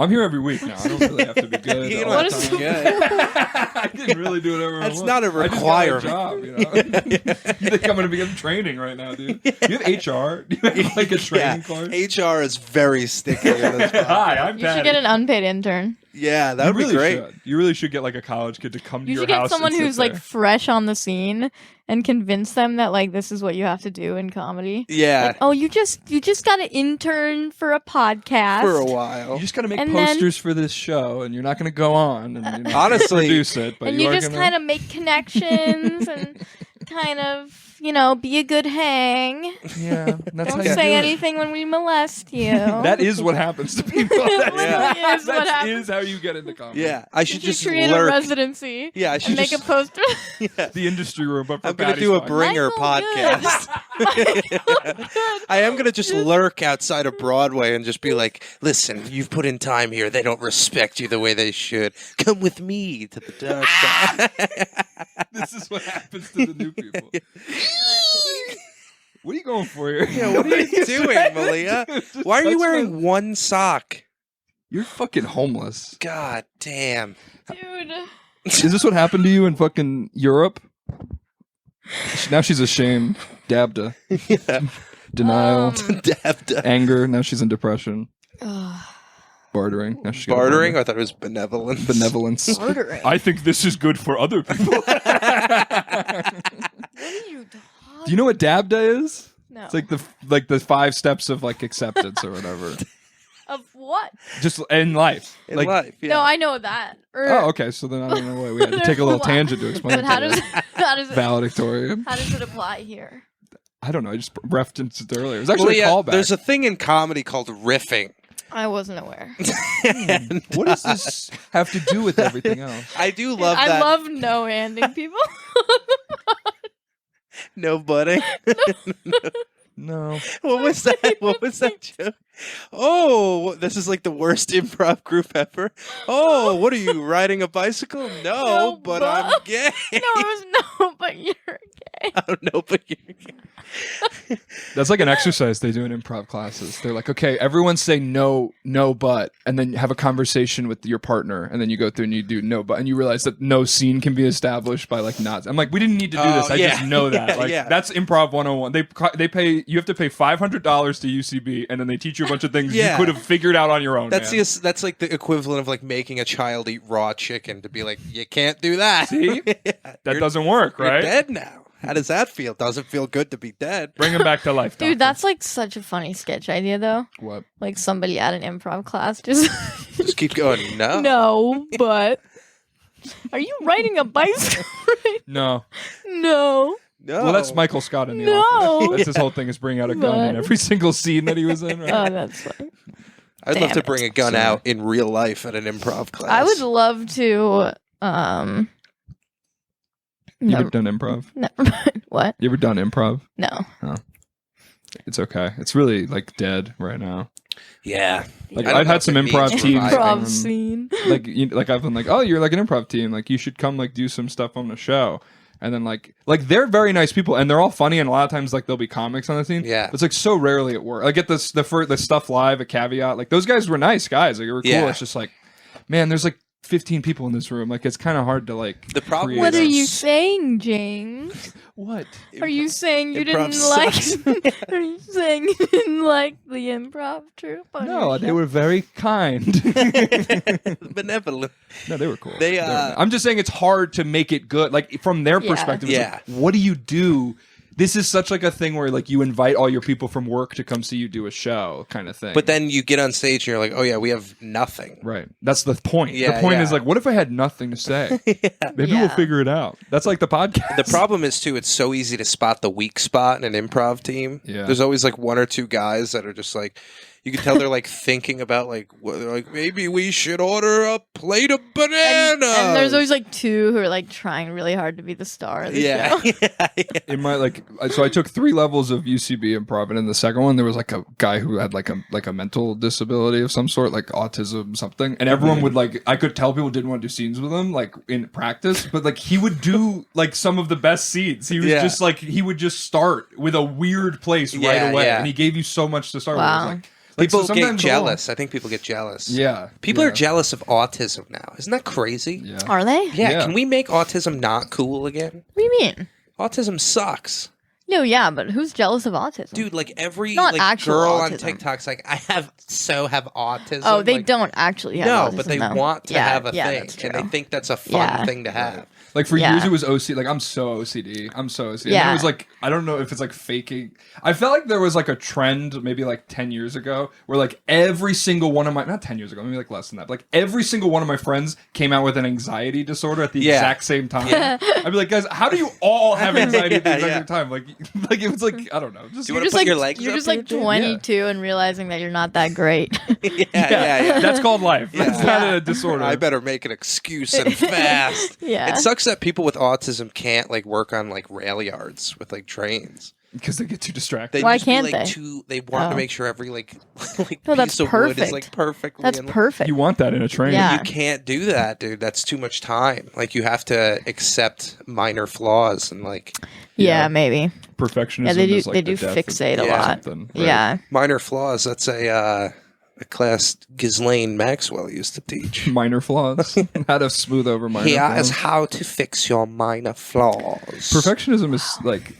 I'm here every week now. I don't really have to be good. You all don't the have to be time. I can really do whatever I want. That's not a requirement. I just got a job, you think I'm going to begin training right now, dude? Do you have HR? Do you have like a training card? HR is very sticky in this podcast. Hi, I'm You should Patty. get an unpaid intern. Yeah, that would be great. You really should get like a college kid to come to You your should house. get someone and sit who's like there. fresh on the scene and convince them that like this is what you have to do in comedy. Yeah, Like, oh, you just got an intern for a podcast. for a while. You just got to make And then- posters for this show, and you're not going to go on. And you're not Honestly- gonna produce it, but and you you are just gonna... kind of make connections and kind of, be a good hang. Yeah, that's Don't how you say do anything when we molest you. It. That is what happens to people. That That's, literally is what that happens. is how you get into comedy. Yeah, I should You just should create lurk. a residency. Yeah, I and should make just. a poster. The industry room, but for I'm gonna Patty's do a podcast. bringer Michael, podcast. I am gonna just lurk outside of Broadway and just be like, "Listen, you've put in time here. They don't respect you the way they should. Come with me to the dark side." This is what happens to the new people. What are you going for here? Yeah, what are you doing, Malia? Why are you wearing one sock? You're fucking homeless. God damn. Dude. Is this what happened to you in fucking Europe? Now she's ashamed. Dabda. Yeah. Denial. Dabda. Anger. Now she's in depression. Ugh. Bartering. Now she's got a Bartering? boner. I thought it was benevolence. Benevolence. Bartering. I think this is good for other people. What are you talking? Do you know what Dabda is? No. It's like the 5 steps of like acceptance or whatever. Of what? Just in life. In like, life, yeah. No, I know that. Oh, okay. So then I don't know why we had to take a little Why? tangent to explain. But it how to does you. how does it Valedictorian? how does it apply here? I don't know. I just referenced it earlier. It was actually Well, a yeah, callback. there's a thing in comedy called riffing. I wasn't aware. And, What does this have to do with everything else? I do love I that. love no-handing people. No budding. No. What was that? What was that joke? Oh, this is like the worst improv group ever. Oh, what are you, riding a bicycle? No, No, but but- I'm gay. No, it was no, but you're gay. I don't know, but you're gay. That's like an exercise they do in improv classes. They're like, okay, everyone say no, but, and then have a conversation with your partner, and then you go through and you do no, but, and you realize that no scene can be established by like nods. I'm like, we didn't need to do this. I yeah. just know that. Yeah, Like yeah. that's improv 101. They pay. You have to pay $500 to UCB, and then they teach you a bunch of things Yeah. you could have figured out on your own. That's man. that's like the equivalent of like making a child eat raw chicken to be like, you can't do that. See? Yeah, That you're- doesn't work, You're right? dead now. How does that feel? Doesn't feel good to be dead. Bring him back to life, Dude, doctor. that's like such a funny sketch idea, though. What? Like somebody at an improv class just Just keep going. No. no, but are you riding a bicycle? No. No. No. Well, that's Michael Scott in the No. office. That's his whole thing is bring out a gun in But- every single scene that he was in. Right? Oh, that's funny. I'd love Damn to it. bring a gun Sorry. out in real life at an improv class. I would love to. You Never, ever done improv? never mind. What? You ever done improv? No. It's okay. It's really like dead right now. Yeah. Like I don't I've know had if some it means improv teams. reviving. Improv um, scene. like I've been like, oh, you're like an improv team. Like you should come like do some stuff on the show. And then like they're very nice people and they're all funny and a lot of times like there'll be comics on the team. Yeah. But it's like so rarely at work. I get the stuff live, a caveat. Like those guys were nice guys. Like they were cool. Yeah. It's just like, man, there's like 15 people in this room. Like, it's kind of hard to like. The problem. What are you saying, James? What? Are you saying you Improv didn't like? Are you saying you didn't like the improv troupe? No, they were very kind. Benevolent. No, they were cool. They, I'm just saying it's hard to make it good. Like from their perspective, it's like, what do you do? This is such like a thing where like you invite all your people from work to come see you do a show kind of thing. But then you get on stage and you're like, oh yeah, we have nothing. Right. That's the point. Yeah, the point is like, what if I had nothing to say? Maybe we'll figure it out. That's like the podcast. The problem is too, it's so easy to spot the weak spot in an improv team. Yeah. There's always like one or two guys that are just like, you can tell they're like thinking about like, they're like maybe we should order a plate of bananas. And there's always like two who are like trying really hard to be the star of the show. In my like, so I took 3 levels of UCB improv, and in the second one there was like a guy who had like a mental disability of some sort, like autism something, and everyone would like, I could tell people didn't want to do scenes with him like in practice, but like he would do like some of the best scenes. He was just like, he would just start with a weird place right away, and he gave you so much to start with. It was like, people so get jealous. I think people get jealous. Yeah. People are jealous of autism now. Isn't that crazy? Yeah. Are they? Yeah. Can we make autism not cool again? What do you mean? Autism sucks. No, yeah, but who's jealous of autism? Dude, like every Not like actual girl on autism. TikTok's like, I have autism. Oh, they like, don't actually have no, autism, but they though. want to have a thing, that's and they true. think that's a fun thing to have. Like for years it was OC. Like I'm so OCD. I'm so OCD. Yeah. And it was like, I don't know if it's like faking. I felt like there was like a trend maybe like 10 years ago where like every single one of my, not 10 years ago, maybe like less than that, but like every single one of my friends came out with an anxiety disorder at the exact same time. I'd be like, guys, how do you all have anxiety at the exact same time? Like it was like, I don't know. Just, Do you You're want just to put like your legs you're up just here, like dude? 22 and realizing that you're not that great. Yeah. That's called life. That's not a disorder. I better make an excuse and fast. Yeah. It sucks that people with autism can't like work on like rail yards with like trains. Because they get too distracted. Why just be, can't like, they? They want to make sure every like No, that's piece of wood is perfect. like perfectly. That's perfect. You want that in a train. Yeah. You can't do that, dude. That's too much time. Like you have to accept minor flaws and like Yeah, maybe. Perfectionism. Yeah, they do. Is like They do the death fixate of a lot. something, right? Yeah. minor flaws. That's a class Ghislaine Maxwell used to teach. Minor flaws. How to smooth over minor Here flaws. is how to fix your minor flaws. Perfectionism is like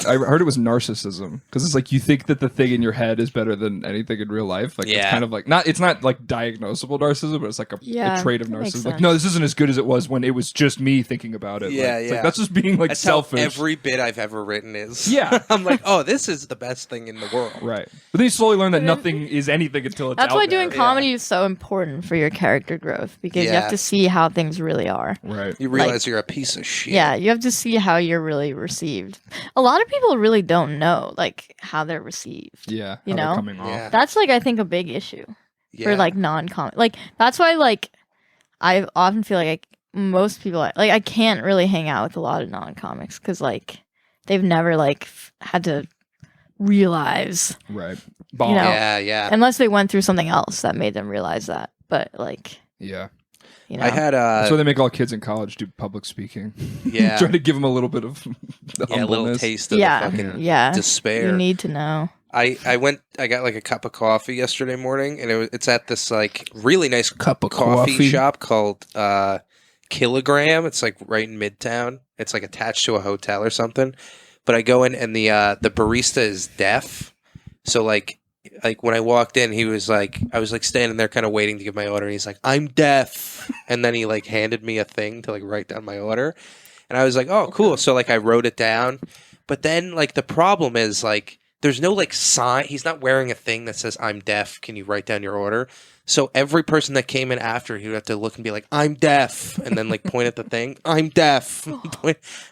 I heard it was narcissism because it's like you think that the thing in your head is better than anything in real life. Like it's kind of like it's not like diagnosable narcissism, but it's like a trait of that makes narcissism. Like sense. no, this isn't as good as it was when it was just me thinking about it. Yeah, like, it's yeah. like, that's just being like That's selfish. how every bit I've ever written is. Yeah. I'm like, oh, this is the best thing in the world. Right, but then you slowly learn that nothing is anything until it's That's out why there. doing comedy is so important for your character growth because you Yeah. have to see how things really are. Right. You realize you're a piece of shit. Yeah, you have to see how you're really received. A lot of people really don't know like how they're received. Yeah. You how they're know? coming off. Yeah. That's like I think a big issue Yeah. for like non-comic. Like that's why like I often feel like most people like I can't really hang out with a lot of non-comics because like they've never like had to realize Right. know, Yeah. unless they went through something else that made them realize that. But like Yeah. you know, I had That's why they make all kids in college do public speaking. yeah, Try to give them a little bit of the a little humbleness. taste of yeah, the fucking yeah. despair. You need to know. I got like a cup of coffee yesterday morning, and it's at this like really nice Cup of coffee coffee. shop called Kilogram. It's like right in Midtown. It's like attached to a hotel or something. But I go in, and the barista is deaf. So like when I walked in, he was like, I was like standing there kind of waiting to give my order, and he's like, "I'm deaf," and then he like handed me a thing to like write down my order, and I was like, "Oh, cool." So like I wrote it down, but then like the problem is like there's no like sign. He's not wearing a thing that says "I'm deaf. Can you write down your order?" So every person that came in after, he would have to look and be like, "I'm deaf," and then like point at the thing, "I'm deaf."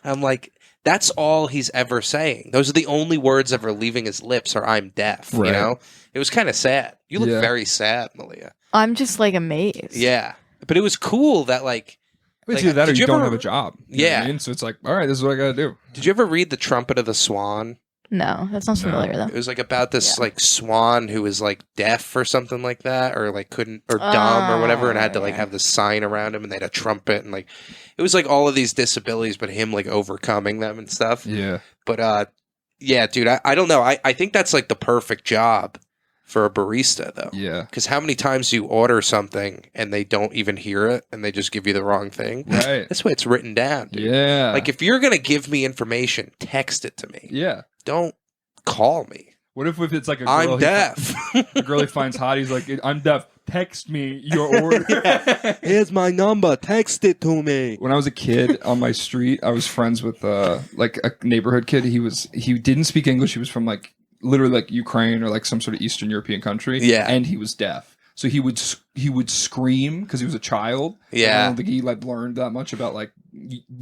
I'm like, that's all he's ever saying. Those are the only words ever leaving his lips are "I'm deaf." Right. You know, it was kind of sad. You look Yeah. very sad, Malia. I'm just like amazed. Yeah, but it was cool that like. It's Like, either that or did you you don't ever- have a job. You know what I Yeah. mean? So it's like, all right, this is what I got to do. Did you ever read The Trumpet of the Swan? No, that sounds familiar though. It was like about this Yeah. like swan who was like deaf or something like that, or like couldn't or dumb or whatever, and had to like yeah. have this sign around him, and they had a trumpet, and like it was like all of these disabilities, but him like overcoming them and stuff. Yeah. But yeah, dude, I don't know. I think that's like the perfect job for a barista, though. Yeah. Because how many times do you order something and they don't even hear it and they just give you the wrong thing? Right. That's why it's written down, dude. Yeah. Like, if you're going to give me information, text it to me. Yeah. Don't call me. What if it's like a girl I'm deaf. A girl he finds hot, he's like, I'm deaf. Text me your order. Here's my number. Text it to me. When I was a kid on my street, I was friends with like a neighborhood kid. He didn't speak English. He was from like literally like Ukraine or like some sort of Eastern European country. Yeah. And he was deaf. So he would scream because he was a child. Yeah. I don't think he like learned that much about like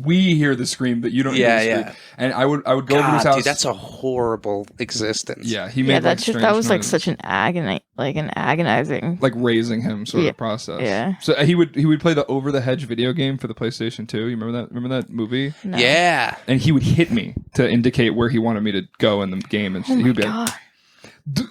we hear the scream, but you don't hear the scream. Yeah. And I would go over to his house. Dude, that's a horrible existence. Yeah, he made that was like noises. such an agonizing. Like raising him sort of process. Yeah. So he would play the Over the Hedge video game for the PlayStation 2. You remember that? Remember that movie? No. Yeah. And he would hit me to indicate where he wanted me to go in the game, and Oh he my would be God. like,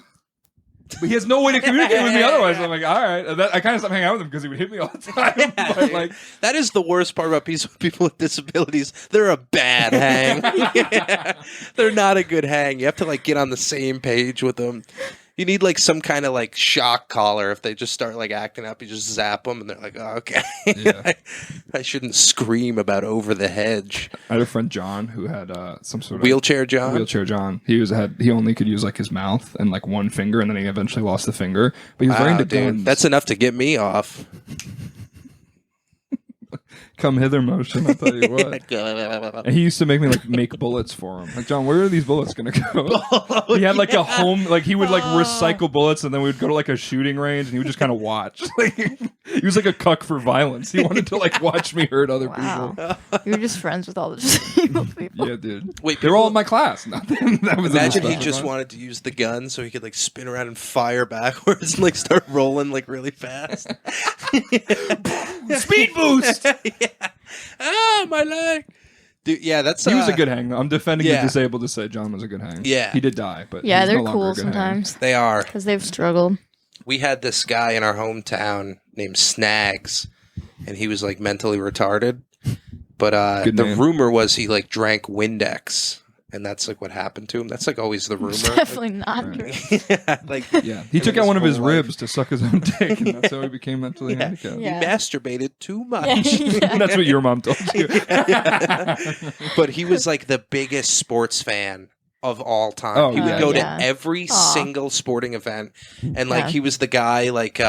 but he has no way to communicate with me otherwise. I'm like, all right. I kind of stopped hanging out with him because he would hit me all the time. But, like, that is the worst part about people with disabilities. They're a bad hang. They're not a good hang. You have to like get on the same page with them. You need like some kind of like shock collar. If they just start like acting up, you just zap them and they're like, oh, okay. Yeah. I shouldn't scream about Over the Hedge. I had a friend John who had some sort of Wheelchair John. Wheelchair John. He only could use like his mouth and like one finger, and then he eventually lost the finger. But he was very into guns. That's enough to get me off. Come hither motion, I'll tell you what. And he used to make me like make bullets for him. Like, John, where are these bullets gonna go? He had like a home, like he would like recycle bullets, and then we would go to like a shooting range, and he would just kind of watch. Like, he was like a cuck for violence. He wanted to like watch me hurt other people. You were just friends with all the disabled people. Yeah, dude. Wait, they were all in my class. That was imagine he just wanted to use the gun so he could like spin around and fire backwards and like start rolling like really fast. Speed boost. Yeah. Ah, my leg. Dude, yeah, that's He was a good hang, though. I'm defending the yeah. disabled to say John was a good hang. Yeah. He did die, but Yeah, he's they're no longer cool a good hang. sometimes They are. because they've struggled. We had this guy in our hometown named Snags, and he was like mentally retarded. But Good the name. rumor was he like drank Windex, and that's like what happened to him. That's like always the rumor. It's definitely not true. Yeah, like Yeah, he took out one of his whole life. ribs to suck his own dick, and that's how he became mentally handicapped. Yeah. He masturbated too much. Yeah. That's what your mom told you. But he was like the biggest sports fan of all time. Oh, He would yeah. go Yeah. to every Aw. single sporting event, and like Yeah. he was the guy like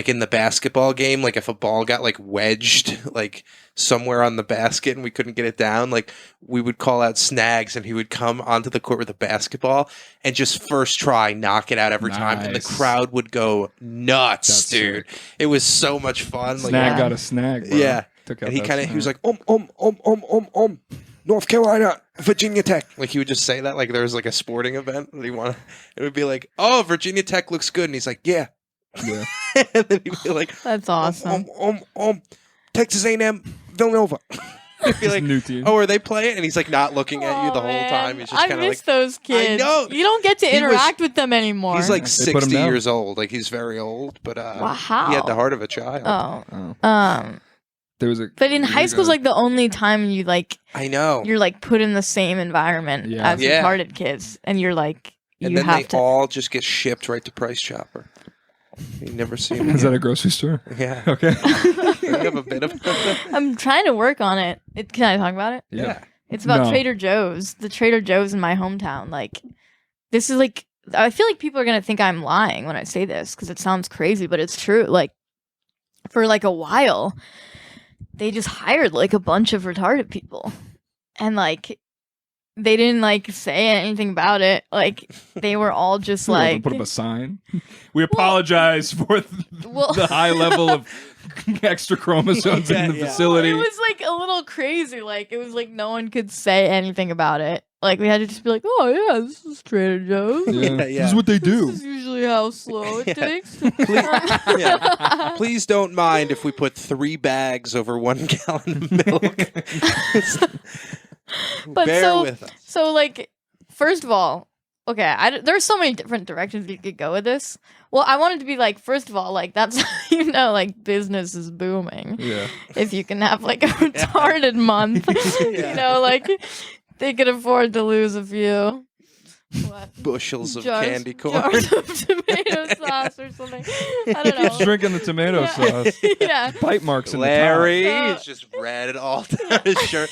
in the basketball game, like if a ball got like wedged like somewhere on the basket and we couldn't get it down, like we would call out Snags and he would come onto the court with a basketball and just first try knock it out every time, and the Nice. crowd would go nuts. That's dude. sick. It was so much fun. Like, Snag Yeah. got a snag. Bro. yeah. Took out And he that kind of, snag. he was like, North Carolina, Virginia Tech. Like he would just say that like there was like a sporting event that he wanted. It would be like, oh, Virginia Tech looks good. And he's like, yeah. Yeah. And then he'd be like, That's awesome. Texas A&M, Villanova. He'd be like, New team. oh, are they playing? And he's like not looking at you the whole man. time. He's just I kind of miss like, those kids. know. You don't get to He was- interact with them anymore. he's like They put him 60 down. years old. Like he's very old, but Wow. he had the heart of a child. Oh. There was a. But in high school's like the only time you like I know. you're like put in the same environment Yeah. as Yeah. retarded kids, and you're like And you then they have to. all just get shipped right to Price Chopper. You never see him. Is that again. a grocery store? Yeah. Okay. You have a bit of I'm trying to work on it. Can I talk about it? yeah. It's about No. Trader Joe's. The Trader Joe's in my hometown. Like, this is like, I feel like people are gonna think I'm lying when I say this because it sounds crazy, but it's true. Like, for like a while, they just hired like a bunch of retarded people, and like, they didn't like say anything about it. Like, they were all just We're gonna like, put up a sign. We apologize for well, the high level of extra chromosomes in the Yeah. facility. it was like a little crazy. Like, it was like no one could say anything about it. Like, we had to just be like, oh yeah, this is Trader Joe's. Yeah. Yeah. This is what they do. This is usually how slow it Yeah. takes. Yeah. Please don't mind if we put 3 bags over 1 gallon of milk. But Bear with us. So, like, first of all, okay, there's so many different directions you could go with this. Well, I wanted to be like, first of all, like, that's how you know, like, business is booming. Yeah. If you can have, like, a retarded month. Yeah. You know, like, they could afford to lose a few. What? bushels of Jars- candy corn. Jars of tomato sauce or something. I don't know. Keeps drinking the tomato sauce. Yeah. Bite marks in Larry, the top. he's just red all down his shirt.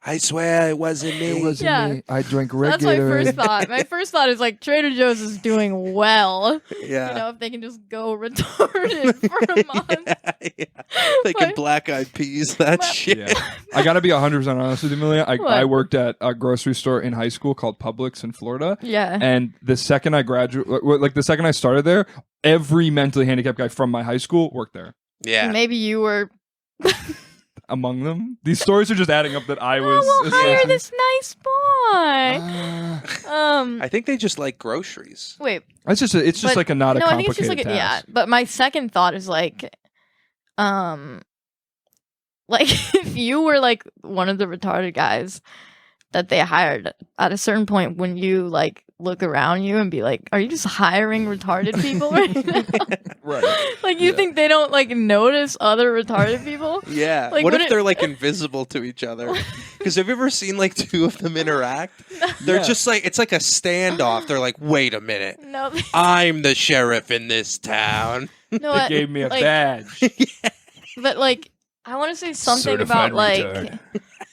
I swear it wasn't me. It wasn't Yeah. me. I drank That's my first thought. My first thought is like Trader Joe's is doing well. Yeah. You know, if they can just go retarded for a month. Yeah. They can black-eyed peas that shit. Yeah. I got to be 100% honest with you, Amelia. What? I worked at a grocery store in high school called Publix in Florida. Yeah. And the second I the second I started there, every mentally handicapped guy from my high school worked there. Yeah. Maybe you were. Among them, these stories are just adding up that I was. Oh, we'll hire this nice boy. I think they just like groceries. Wait. It's just but- like a not a no, I think complicated it's just like task. yeah. But my second thought is like if you were like one of the retarded guys that they hired at a certain point, when you like look around you and be like, are you just hiring retarded people right now? Right. Like you think they don't like notice other retarded people? Yeah. Like, what would if it- they're like invisible to each other? Because have you ever seen like two of them interact? They're Yeah. just like, it's like a standoff. They're like, wait a minute. No, I'm the sheriff in this town. no. They gave me a like, badge. But like, I want to say something Certified about like retard.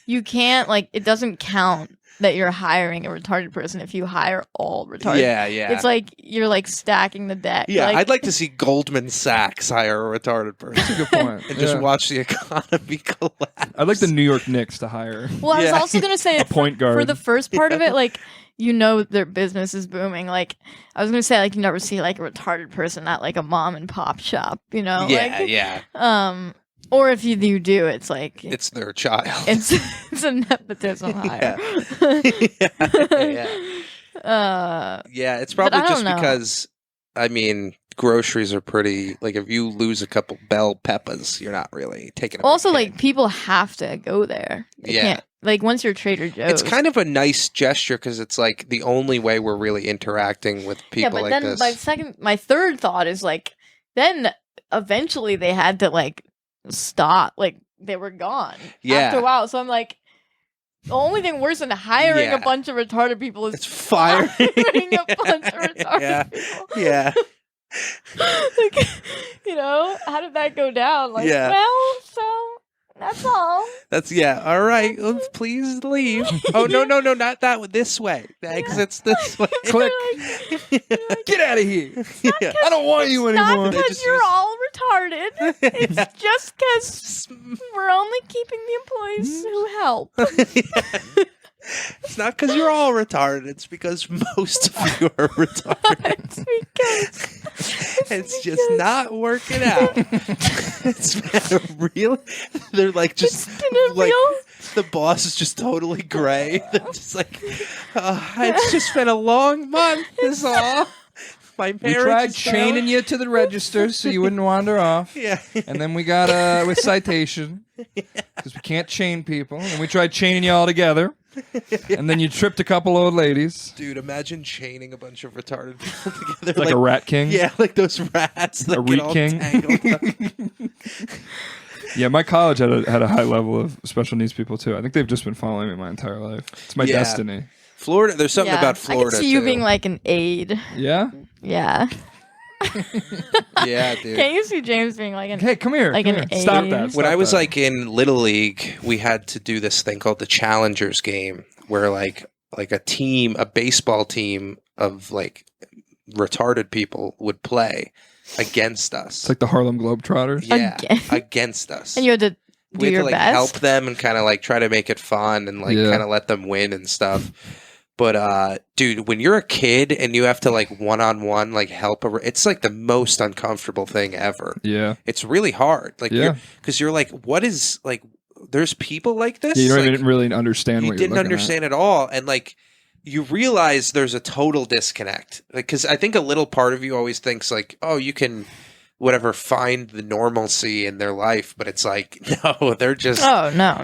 you can't like it doesn't count that you're hiring a retarded person if you hire all retarded. Yeah. It's like you're like stacking the deck. Yeah, like, I'd like to see Goldman Sachs hire a retarded person That's a good point. and just Yeah. watch the economy collapse. I'd like the New York Knicks to hire Well, I was Yeah. also gonna say a point guard. for the first part of it, like you know their business is booming. Like I was gonna say, like you never see like a retarded person at like a mom and pop shop. You know, Yeah, like, yeah. Or if you do, it's like It's their child. it's a nepotism hire. Yeah. Yeah, it's But probably I just don't know. because, I mean, groceries are pretty, like, if you lose a couple bell peppers, you're not really taking a big Also, hit. like people have to go there. They Yeah. can't, like once you're Trader Joe's, It's kind of a nice gesture because it's like the only way we're really interacting with people yeah. But like then this. my third thought is like, then eventually they had to like stop. Like they were gone Yeah. after a while. So I'm like, the only thing worse than hiring Yeah. a bunch of retarded people is It's firing. hiring a bunch of retarded Yeah. people. Yeah. Like, you know, how did that go down? Like, Yeah. well, so that's all. That's, yeah. All right. Please leave. Oh, no, not that this way. Exits this way. Click. Like, Get out of here. Yeah. I don't want you not anymore. They because just you're use- all retarded. It's Yeah. just because we're only keeping the employees who help. It's not because you're all retarded. It's because most of you are retarded. It's because It's just not working out. It's been a real. They're like just it's been a like real. the boss is just totally gray. They're just like, it's just been a long month. Is all. My We parents tried is chaining you to the register so you wouldn't wander off. Yeah. And then we got with citation because we can't chain people. And we tried chaining you all together. And then you tripped a couple old ladies. Dude, imagine chaining a bunch of retarded people together. Like a rat king. Yeah, like those rats that A get reet all king. tangled up. Yeah, my college had a high level of special needs people too. I think they've just been following me my entire life. It's my Yeah. destiny. Florida, there's something Yeah, about Florida I can see you too. being like an aide. Yeah? Yeah. Yeah, dude. Can't you see James being like an Hey, come here. Like come an here. Stop aide. that. When stop I was that. like in Little League, we had to do this thing called the Challengers game, where like a baseball team of like retarded people would play against us. It's like the Harlem Globetrotters. Yeah, Again? against us. and you had to do we had your to like best. help them and kind of like try to make it fun and like Yeah. kind of let them win and stuff. But dude, when you're a kid and you have to like one-on-one like help it's like the most uncomfortable thing ever. Yeah. It's really hard. Like Yeah. because you're like, what is like there's people like this? Yeah, you don't Like, even really understand you what you're didn't looking understand at all. And like you realize there's a total disconnect. Like, because I think a little part of you always thinks like, oh, you can whatever find the normalcy in their life, but it's like no, they're just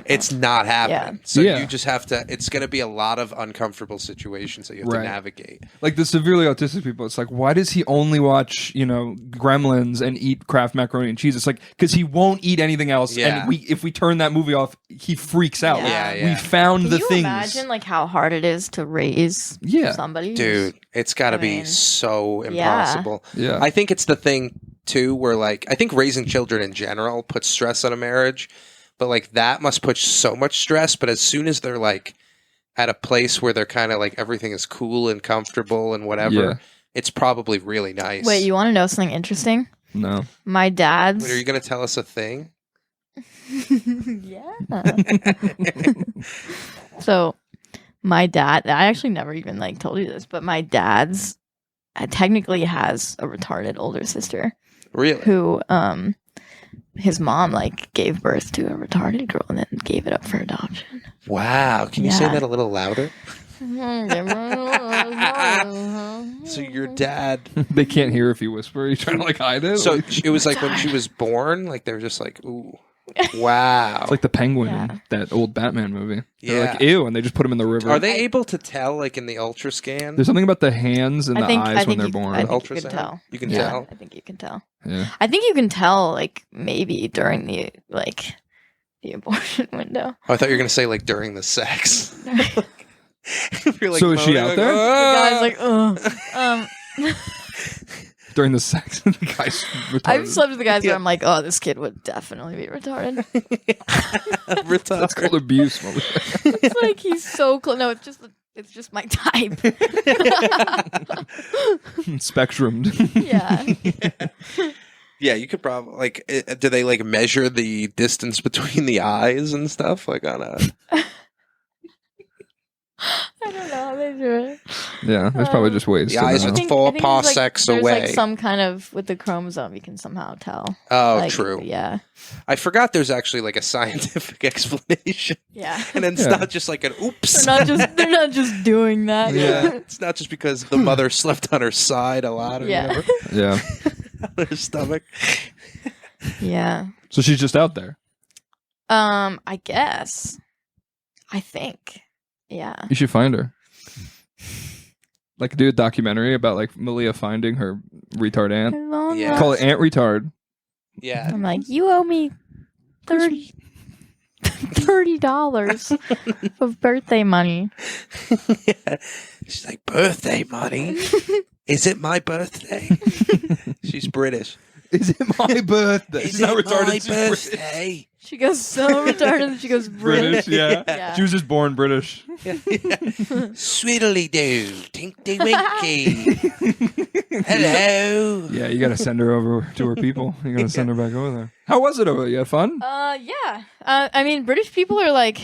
it's not happening. Yeah. So you just have to. It's going to be a lot of uncomfortable situations that you have to navigate. Like the severely autistic people, it's like, why does he only watch Gremlins and eat Kraft macaroni and cheese? It's like because he won't eat anything else, and if we turn that movie off, he freaks out. Yeah. We found the things. Can you imagine like how hard it is to raise somebody? Dude, it's got to be so impossible. Yeah. I think it's the thing too where like I think raising children in general puts stress on a marriage, but like that must put so much stress. But as soon as they're like at a place where they're kind of like everything is cool and comfortable and whatever, it's probably really nice. Wait, you want to know something interesting? No. My dad's. Wait, are you going to tell us a thing? Yeah. So my dad, I actually never even like told you this, but my dad's technically has a retarded older sister. Really? Who his mom like gave birth to a retarded girl and then gave it up for adoption. Wow. Can you say that a little louder? So your dad They can't hear if you whisper. You're trying to like hide it. So it was like when she was born, like they were just like, ooh. Wow. It's like the penguin in that old Batman movie. They're like, ew, and they just put him in the river. Are they able to tell, like, in the ultrascan? There's something about the hands and the eyes when they're born. I think you can tell. You can tell? I think you can tell. Yeah. I think you can tell, like, maybe during the abortion window. Oh, I thought you were going to say, like, during the sex. You're like, so is she out there? The guy's like, during the sex, the guy's retarded. I've slept with the guys where I'm like, oh, this kid would definitely be retarded. Retarded. That's called abuse. It's like he's so close. No, it's just my type. Spectrumed. Yeah. Yeah, you could probably like. Do they like measure the distance between the eyes and stuff like on a? I don't know how they do it. Yeah, there's probably just ways. The eyes are 4 parsecs away. There's like some kind of with the chromosome you can somehow tell. Oh, like, true. Yeah. I forgot there's actually like a scientific explanation. Yeah. And then it's not just like an oops. They're not just doing that. Yeah. It's not just because the mother slept on her side a lot or whatever. Yeah. On her stomach. Yeah. So she's just out there. I guess. I think. Yeah. You should find her. Like do a documentary about like Malia finding her retard aunt. Yeah. Call it Aunt Retard. Yeah. I'm like, you owe me $30 of birthday money. Yeah. She's like, birthday money? Is it my birthday? She's British. Is it my birthday? Is it not retarded, my birthday? She goes so retarded that she goes British. Yeah. She was just born British. Yeah. Sweetly do, tinky winky. Hello. Yeah, you gotta send her over to her people. You gotta send her back over there. How was it over there? You had fun? Yeah. I mean, British people are like,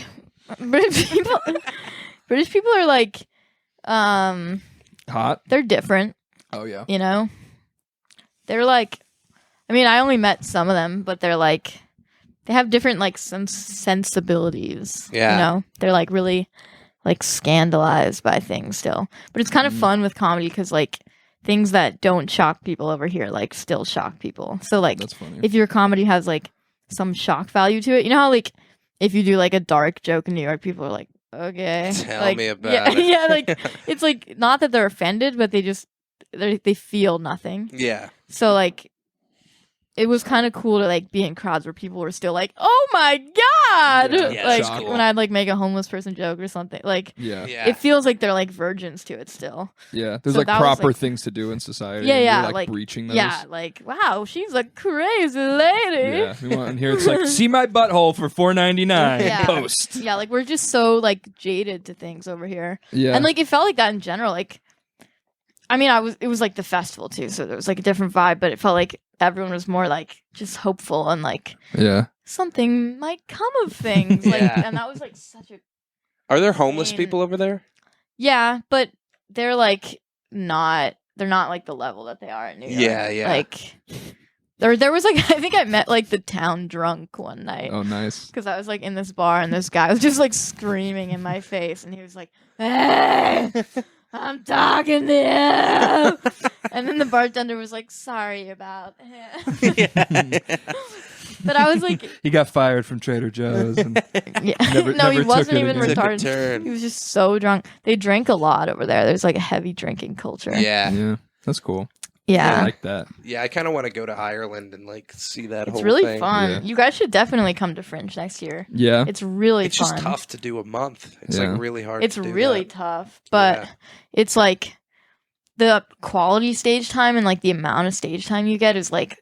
hot. They're different. Oh yeah. You know, they're like, I mean, I only met some of them, but they're like, they have different like some sensibilities. Yeah. You know, they're like really like scandalized by things still, but it's kind of fun with comedy because like things that don't shock people over here like still shock people. So like, that's funny. If your comedy has like some shock value to it, you know how like if you do like a dark joke in New York, people are like, okay, tell like, me about it. Yeah, like it's like not that they're offended, but they feel nothing. Yeah. So like it was kind of cool to like be in crowds where people were still like, "Oh my god!" Yeah, like cool. when I'd like make a homeless person joke or something. Like Yeah. it feels like they're like virgins to it still. Yeah. There's So like that was, proper like- things to do in society. Yeah, and yeah, you're, like breaching those. yeah, like wow, she's a crazy lady. Yeah. We want in here. It's like see my butthole for $4.99 Yeah. post. Yeah, like we're just so like jaded to things over here. Yeah. And like it felt like that in general. Like I mean, it was like the festival too, so there was like a different vibe, but it felt like everyone was more like just hopeful and like yeah. something might come of things. Like Yeah. and that was like such a Are there homeless mean- people over there? yeah, but they're like they're not like the level that they are in New York. Yeah, yeah. Like there was like I think I met like the town drunk one night. Oh, nice. Because I was like in this bar and this guy was just like screaming in my face and he was like, "Hey!" I'm talking to you. And then the bartender was like, sorry about him. But I was like... He got fired from Trader Joe's. And Yeah. never He wasn't even again. retarded. He was just so drunk. They drank a lot over there. There's like a heavy drinking culture. Yeah, that's cool. Yeah. I like that. Yeah, I kind of want to go to Ireland and like see that whole thing. It's really fun. Yeah. You guys should definitely come to Fringe next year. Yeah. It's really It's fun. just tough to do a month. It's like really hard It's to do really that. tough, but it's like the quality stage time and like the amount of stage time you get is like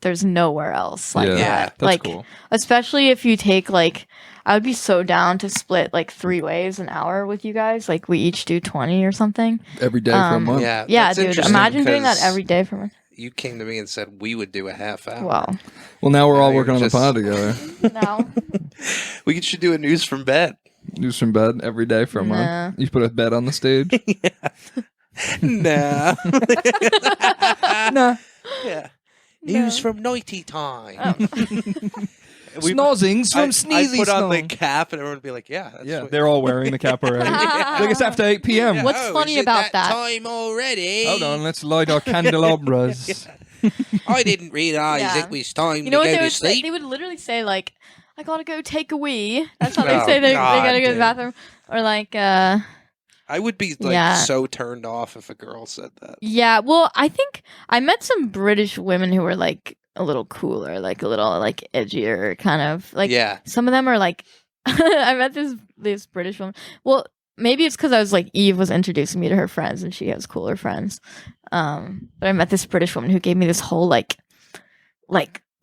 there's nowhere else like that. That's like cool. especially if you take like I would be so down to split like 3 ways an hour with you guys. Like we each do 20 or something. Every day for a month. Yeah, Yeah, that's dude. interesting Imagine doing that 'cause every day for me. You came to me and said we would do a half hour. Wow. Well, now we're all you're working on the just- pod together. No. We should do a news from bed. News from bed every day for a Nah. month. You put a bed on the stage. Nah. Nah. Yeah. News from nighty time. Oh. Snozzings from I Sneezy put on the Snow. cap and everyone would be like, yeah. That's Yeah, what- they're all wearing the cap already. Like it's after 8 p.m. Yeah. What's Oh, funny is it about that? time already? Hold on, let's light our candelabras. I didn't realise Yeah. it was time You know what to they go to would say? sleep. They would literally say like, "I gotta go take a wee." That's how they Oh, say they God, gotta go to the dude. bathroom. Or like, I would be like Yeah. so turned off if a girl said that. yeah. Well, I think I met some British women who were like a little cooler, like a little like edgier, kind of like. Yeah. Some of them are like, I met this British woman. Well, maybe it's because I was like Eve was introducing me to her friends, and she has cooler friends. But I met this British woman who gave me this whole like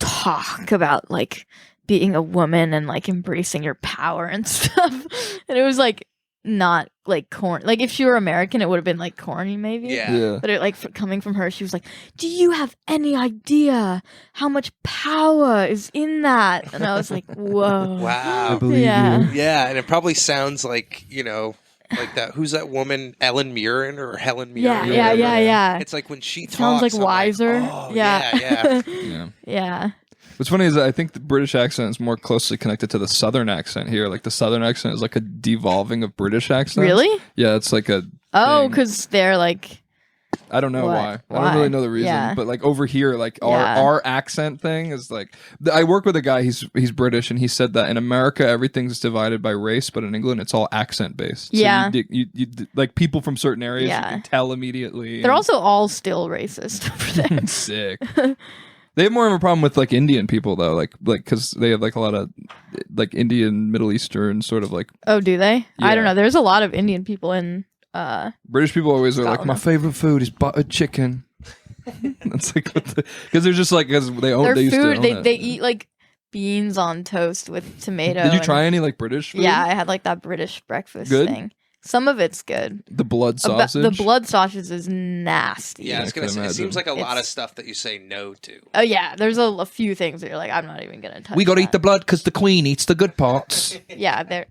talk about like being a woman and like embracing your power and stuff. And it was like not like corny. Like if she were American, it would have been like corny maybe. Yeah. But it like coming from her, she was like, "Do you have any idea how much power is in that?" And I was like, "Whoa, Wow. believe yeah." you. Yeah, and it probably sounds like, you know, like that. Who's that woman? Ellen Mirren or Helen Mirren? Yeah, or yeah, whatever. yeah. It's like when she talks. Sounds like I'm wiser. oh, yeah. Yeah. Yeah. What's funny is that I think the British accent is more closely connected to the Southern accent here. Like the Southern accent is like a devolving of British accent. Really? Yeah, it's like a. Oh, thing. because they're like, I don't know What? why. I Why? don't really know the reason. Yeah. But like over here, like Yeah. our accent thing is like. I work with a guy. He's British, and he said that in America everything's divided by race, but in England it's all accent based. Yeah. So you like people from certain areas, Yeah. you can tell immediately. they're and- also all still racist over there. sick. They have more of a problem with like Indian people though, like because they have like a lot of like Indian, Middle Eastern sort of like Oh, do they? I don't Yeah. know. There's a lot of Indian people in. British people always are like, my Scotland. favorite food is buttered chicken. That's like because they're just like because they own Their they used to food, own they it. they eat like beans on toast with tomato. Did you and- try any like British food? Yeah, I had like that British breakfast Good? thing. Some of it's good. The blood About- sausage. The blood sausage is nasty. Yeah, I was I gonna can say. It imagine. seems like a lot of It's- stuff that you say no to. Oh yeah, there's a few things that you're like, I'm not even gonna touch. We got to that. eat the blood because the Queen eats the good parts. Yeah, there.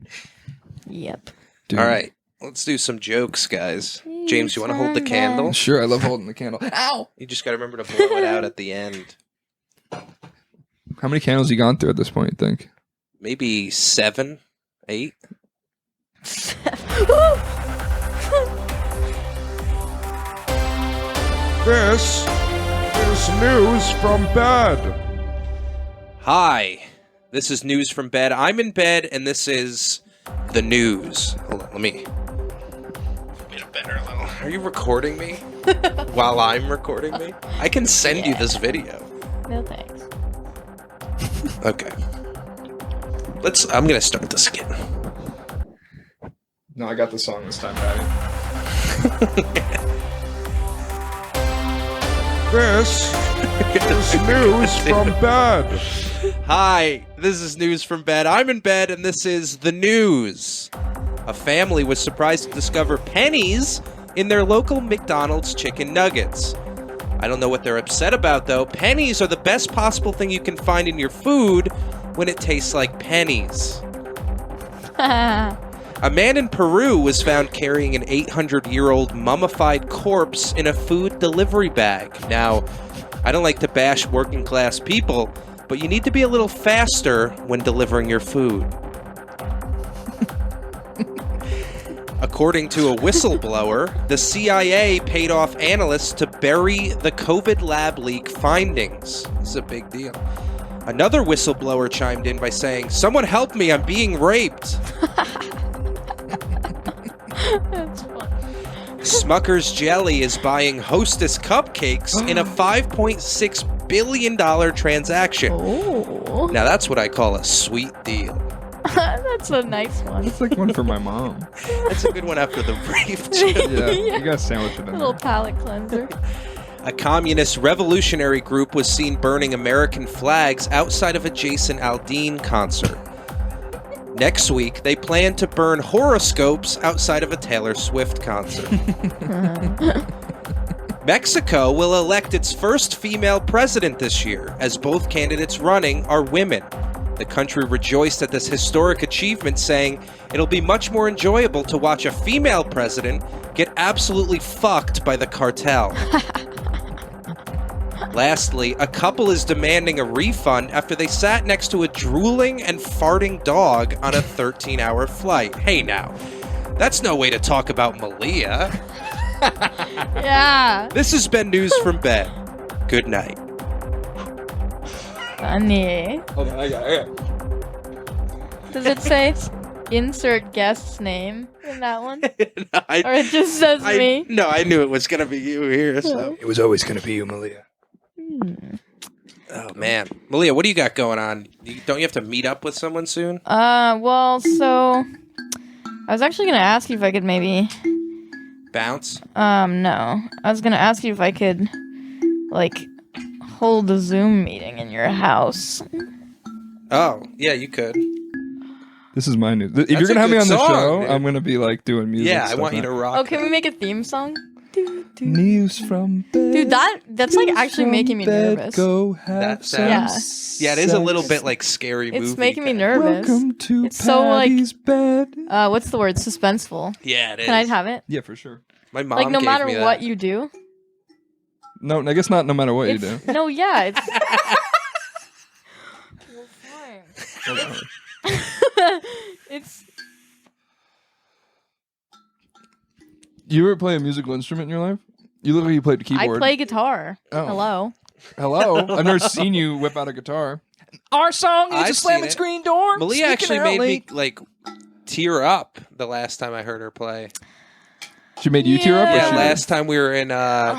Yep. Dude. All right, let's do some jokes, guys. James, you want to hold the Sunday. candle? Sure, I love holding the candle. Ow! You just got to remember to blow it out at the end. How many candles you gone through at this point? You think? Maybe 7, 8. This is news from bed. Hi, this is news from bed. I'm in bed, and this is the news. Hold on, let me get it better a little. Are you recording me while I'm recording me? I can send you this video. No thanks. Okay. I'm gonna start this again. No, I got the song this time, Patty. This is news from bed. Hi, this is news from bed. I'm in bed, and this is the news. A family was surprised to discover pennies in their local McDonald's chicken nuggets. I don't know what they're upset about, though. Pennies are the best possible thing you can find in your food when it tastes like pennies. A man in Peru was found carrying an 800-year-old mummified corpse in a food delivery bag. Now, I don't like to bash working-class people, but you need to be a little faster when delivering your food. According to a whistleblower, the CIA paid off analysts to bury the COVID lab leak findings. This is a big deal. Another whistleblower chimed in by saying, "Someone help me, I'm being raped." That's fun. Smucker's Jelly is buying Hostess cupcakes in a $5.6 billion transaction. Oh. Now that's what I call a sweet deal. That's a nice one. It's like one for my mom. That's a good one after the brief, too. Yeah, you gotta sandwich it in A little there. palate cleanser. A communist revolutionary group was seen burning American flags outside of a Jason Aldean concert. Next week, they plan to burn horoscopes outside of a Taylor Swift concert. Mexico will elect its first female president this year, as both candidates running are women. The country rejoiced at this historic achievement, saying it'll be much more enjoyable to watch a female president get absolutely fucked by the cartel. Lastly, a couple is demanding a refund after they sat next to a drooling and farting dog on a 13-hour flight. Hey now, that's no way to talk about Malia. Yeah. This has been News from Bed. Good night. Funny. Hold on, I got it. Does it say insert guest's name in that one? No, Or it just says me? No, I knew it was going to be you here. So. It was always gonna be you, Malia. Oh, man. Malia, what do you got going on? Don't you have to meet up with someone soon? Well, so I was actually gonna ask you if I could maybe Bounce? no. I was gonna ask you if I could like hold a Zoom meeting in your house. Oh, yeah, you could. This is my news. If That's you're gonna a have me good on the song, show, dude. I'm gonna be like doing music. Yeah, I stuff want you now. to rock. Oh, can we make a theme song? News from bed. Dude, that's like actually making me nervous. Go have That some Yeah, it is a little sex. bit like scary movie. It's making me kinda. nervous. Welcome to It's so, like- Patty's bed. What's the word? Suspenseful. Yeah, it is. Can I have it? Yeah, for sure. My mom Like no gave matter me that. what you do. No, I guess not. No matter what you do. No, yeah, it's. Well, fine. It's. You ever play a musical instrument in your life? You look like you played the I keyboard. play guitar. Oh. Hello. Hello. I've never seen you whip out a guitar. Our song is I've a slamming seen it. screen door. Malia actually made me like tear up the last time I heard her play. She made you tear up? Or Yeah, she last time we were in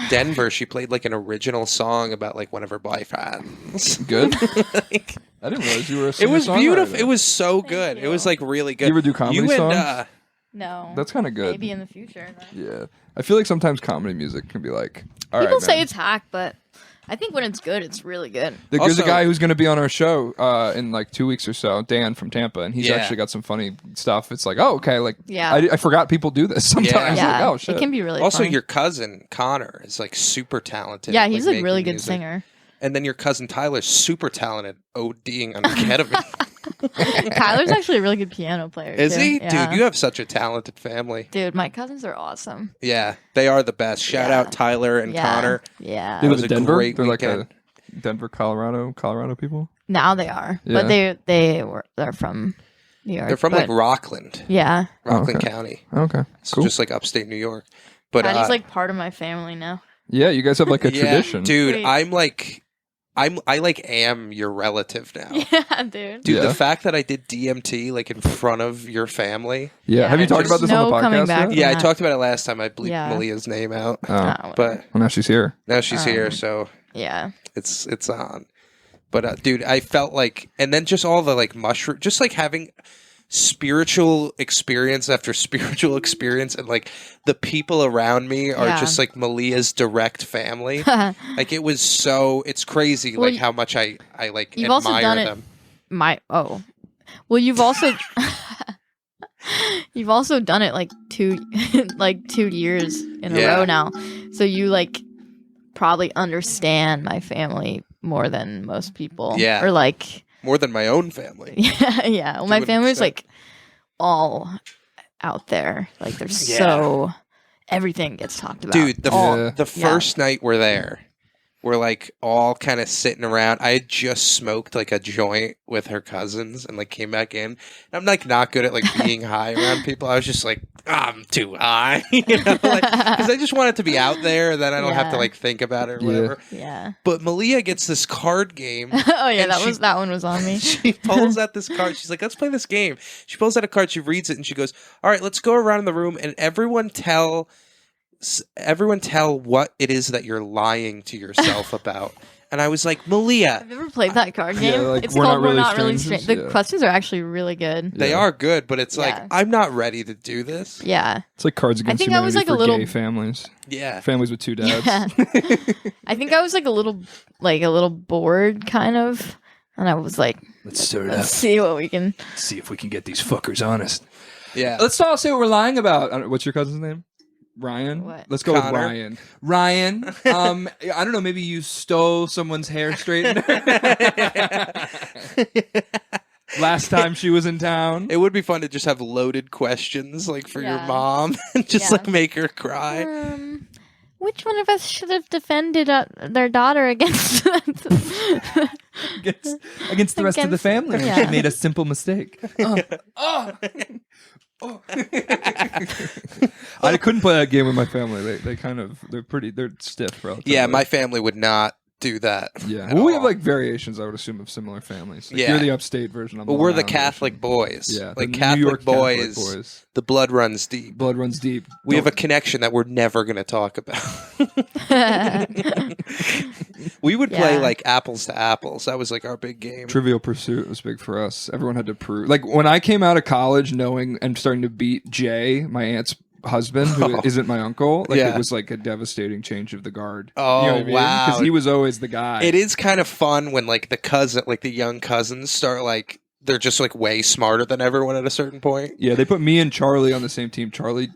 Denver, she played like an original song about like one of her boyfriends. Good. Like, I didn't realize you were a it was singer-songwriter. beautiful. It was so good. It was like really good. You ever do comedy you songs? And, No. That's kind of good. Maybe in the future. Yeah. I feel like sometimes comedy music can be like, all right, People say man. it's hack, but I think when it's good, it's really good. There's Also- a guy who's going to be on our show in like 2 weeks or so, Dan from Tampa, and he's Yeah. actually got some funny stuff. It's like, oh, okay, like, Yeah. I forgot people do this sometimes. Yeah. Like, Yeah, oh, shit. it can be really also, fun. your cousin Connor is like super talented. Yeah, at, he's like, a really making good music. singer. And then your cousin Tyler's super talented ODing on ketamine. Tyler's actually a really good piano player. Is too. he? Yeah. Dude, you have such a talented family. Dude, my cousins are awesome. Yeah, they are the best. Shout Yeah. out Tyler and Yeah. Connor. Yeah. They was live a in Denver. great They're weekend. like a Denver, Colorado people. Now they are, Yeah. but they're from New York. They're from like but- Rockland, yeah. Rockland okay. County. Okay, So cool. just like upstate New York. But Patty's like part of my family now. Yeah, you guys have like a yeah, tradition. dude. Wait. I like am your relative now. Yeah, dude. Dude, Yeah. the fact that I did DMT like in front of your family. Yeah, have you talked Just about this on the no coming podcast back. yet? Yeah, I Yeah. talked about it last time. I bleeped Yeah. Malia's name out. Oh. Oh, But Well, now she's here. now she's here, so yeah. it's on. But dude, I felt like, and then just all the like mushroom, just like having spiritual experience after spiritual experience, and like the people around me are Yeah. just like Malia's direct family. Like it was so, it's crazy Well, like how much I like you've also admire done it- them. Well, you've also you've also done it like 2 years in a Yeah. row now. So you like probably understand my family more than most people. Yeah. Or like More than my own family. yeah. Well, To my an family's extent. like all out there. Like they're Yeah. so everything gets talked about. Dude, All- Yeah. the first night we're there, we're like all kind of sitting around. I had just smoked like a joint with her cousins and like came back in. And I'm like not good at like being high around people. I was just like, I'm too high, because I just want it to be out there, and then I don't have to like think about it or whatever. Yeah. But Malia gets this card game. Oh yeah, that one was on me. She pulls out this card. She's like, let's play this game. She pulls out a card. She reads it and she goes, all right, let's go around the room and everyone tell what it is that you're lying to yourself about. And I was like, Malia. I've never played that card game. Like, It's called We're Not Really Strangers. Strange. The questions are actually really good. They are good, but it's like, I'm not ready to do this. Yeah. It's like Cards Against think I was, Humanity like, for a little- gay families. Yeah. Families with 2 dads. Yeah. I think I was like a little bored kind of. And I was like, Let's stir it let's see what we can. See if we can get these fuckers honest. Yeah. Let's all say what we're lying about. What's your cousin's name? Ryan? What? Let's go Connor. with Ryan. Ryan, I don't know, maybe you stole someone's hair straightener last time she was in town. It would be fun to just have loaded questions like for your Yeah. mom and just Yeah. like make her cry. Which one of us should have defended their daughter against Against the rest of the Against- family. yeah. She made a simple mistake. Oh. I couldn't play that game with my family. They're stiff, relatively. Yeah, my family would not do that. Yeah. at Well, we all. have like variations, I would assume, of similar families. Like, Yeah. You're the upstate version. I'm Well, we're the Long Island Catholic version. boys. Yeah. Like the New Catholic York boys, Catholic boys. the blood runs deep. Blood runs deep. We have a connection that we're never going to talk about. We would play Yeah. like apples to apples. That was like our big game. Trivial Pursuit was big for us. Everyone had to prove. Like when I came out of college, knowing and starting to beat Jay, my aunt's husband, who isn't my uncle. Like Yeah. it was like a devastating change of the guard. Oh, you know what I mean? wow. Because he was always the guy. It is kind of fun when like the young cousins start like they're just like way smarter than everyone at a certain point. Yeah, they put me and Charlie on the same team. Charlie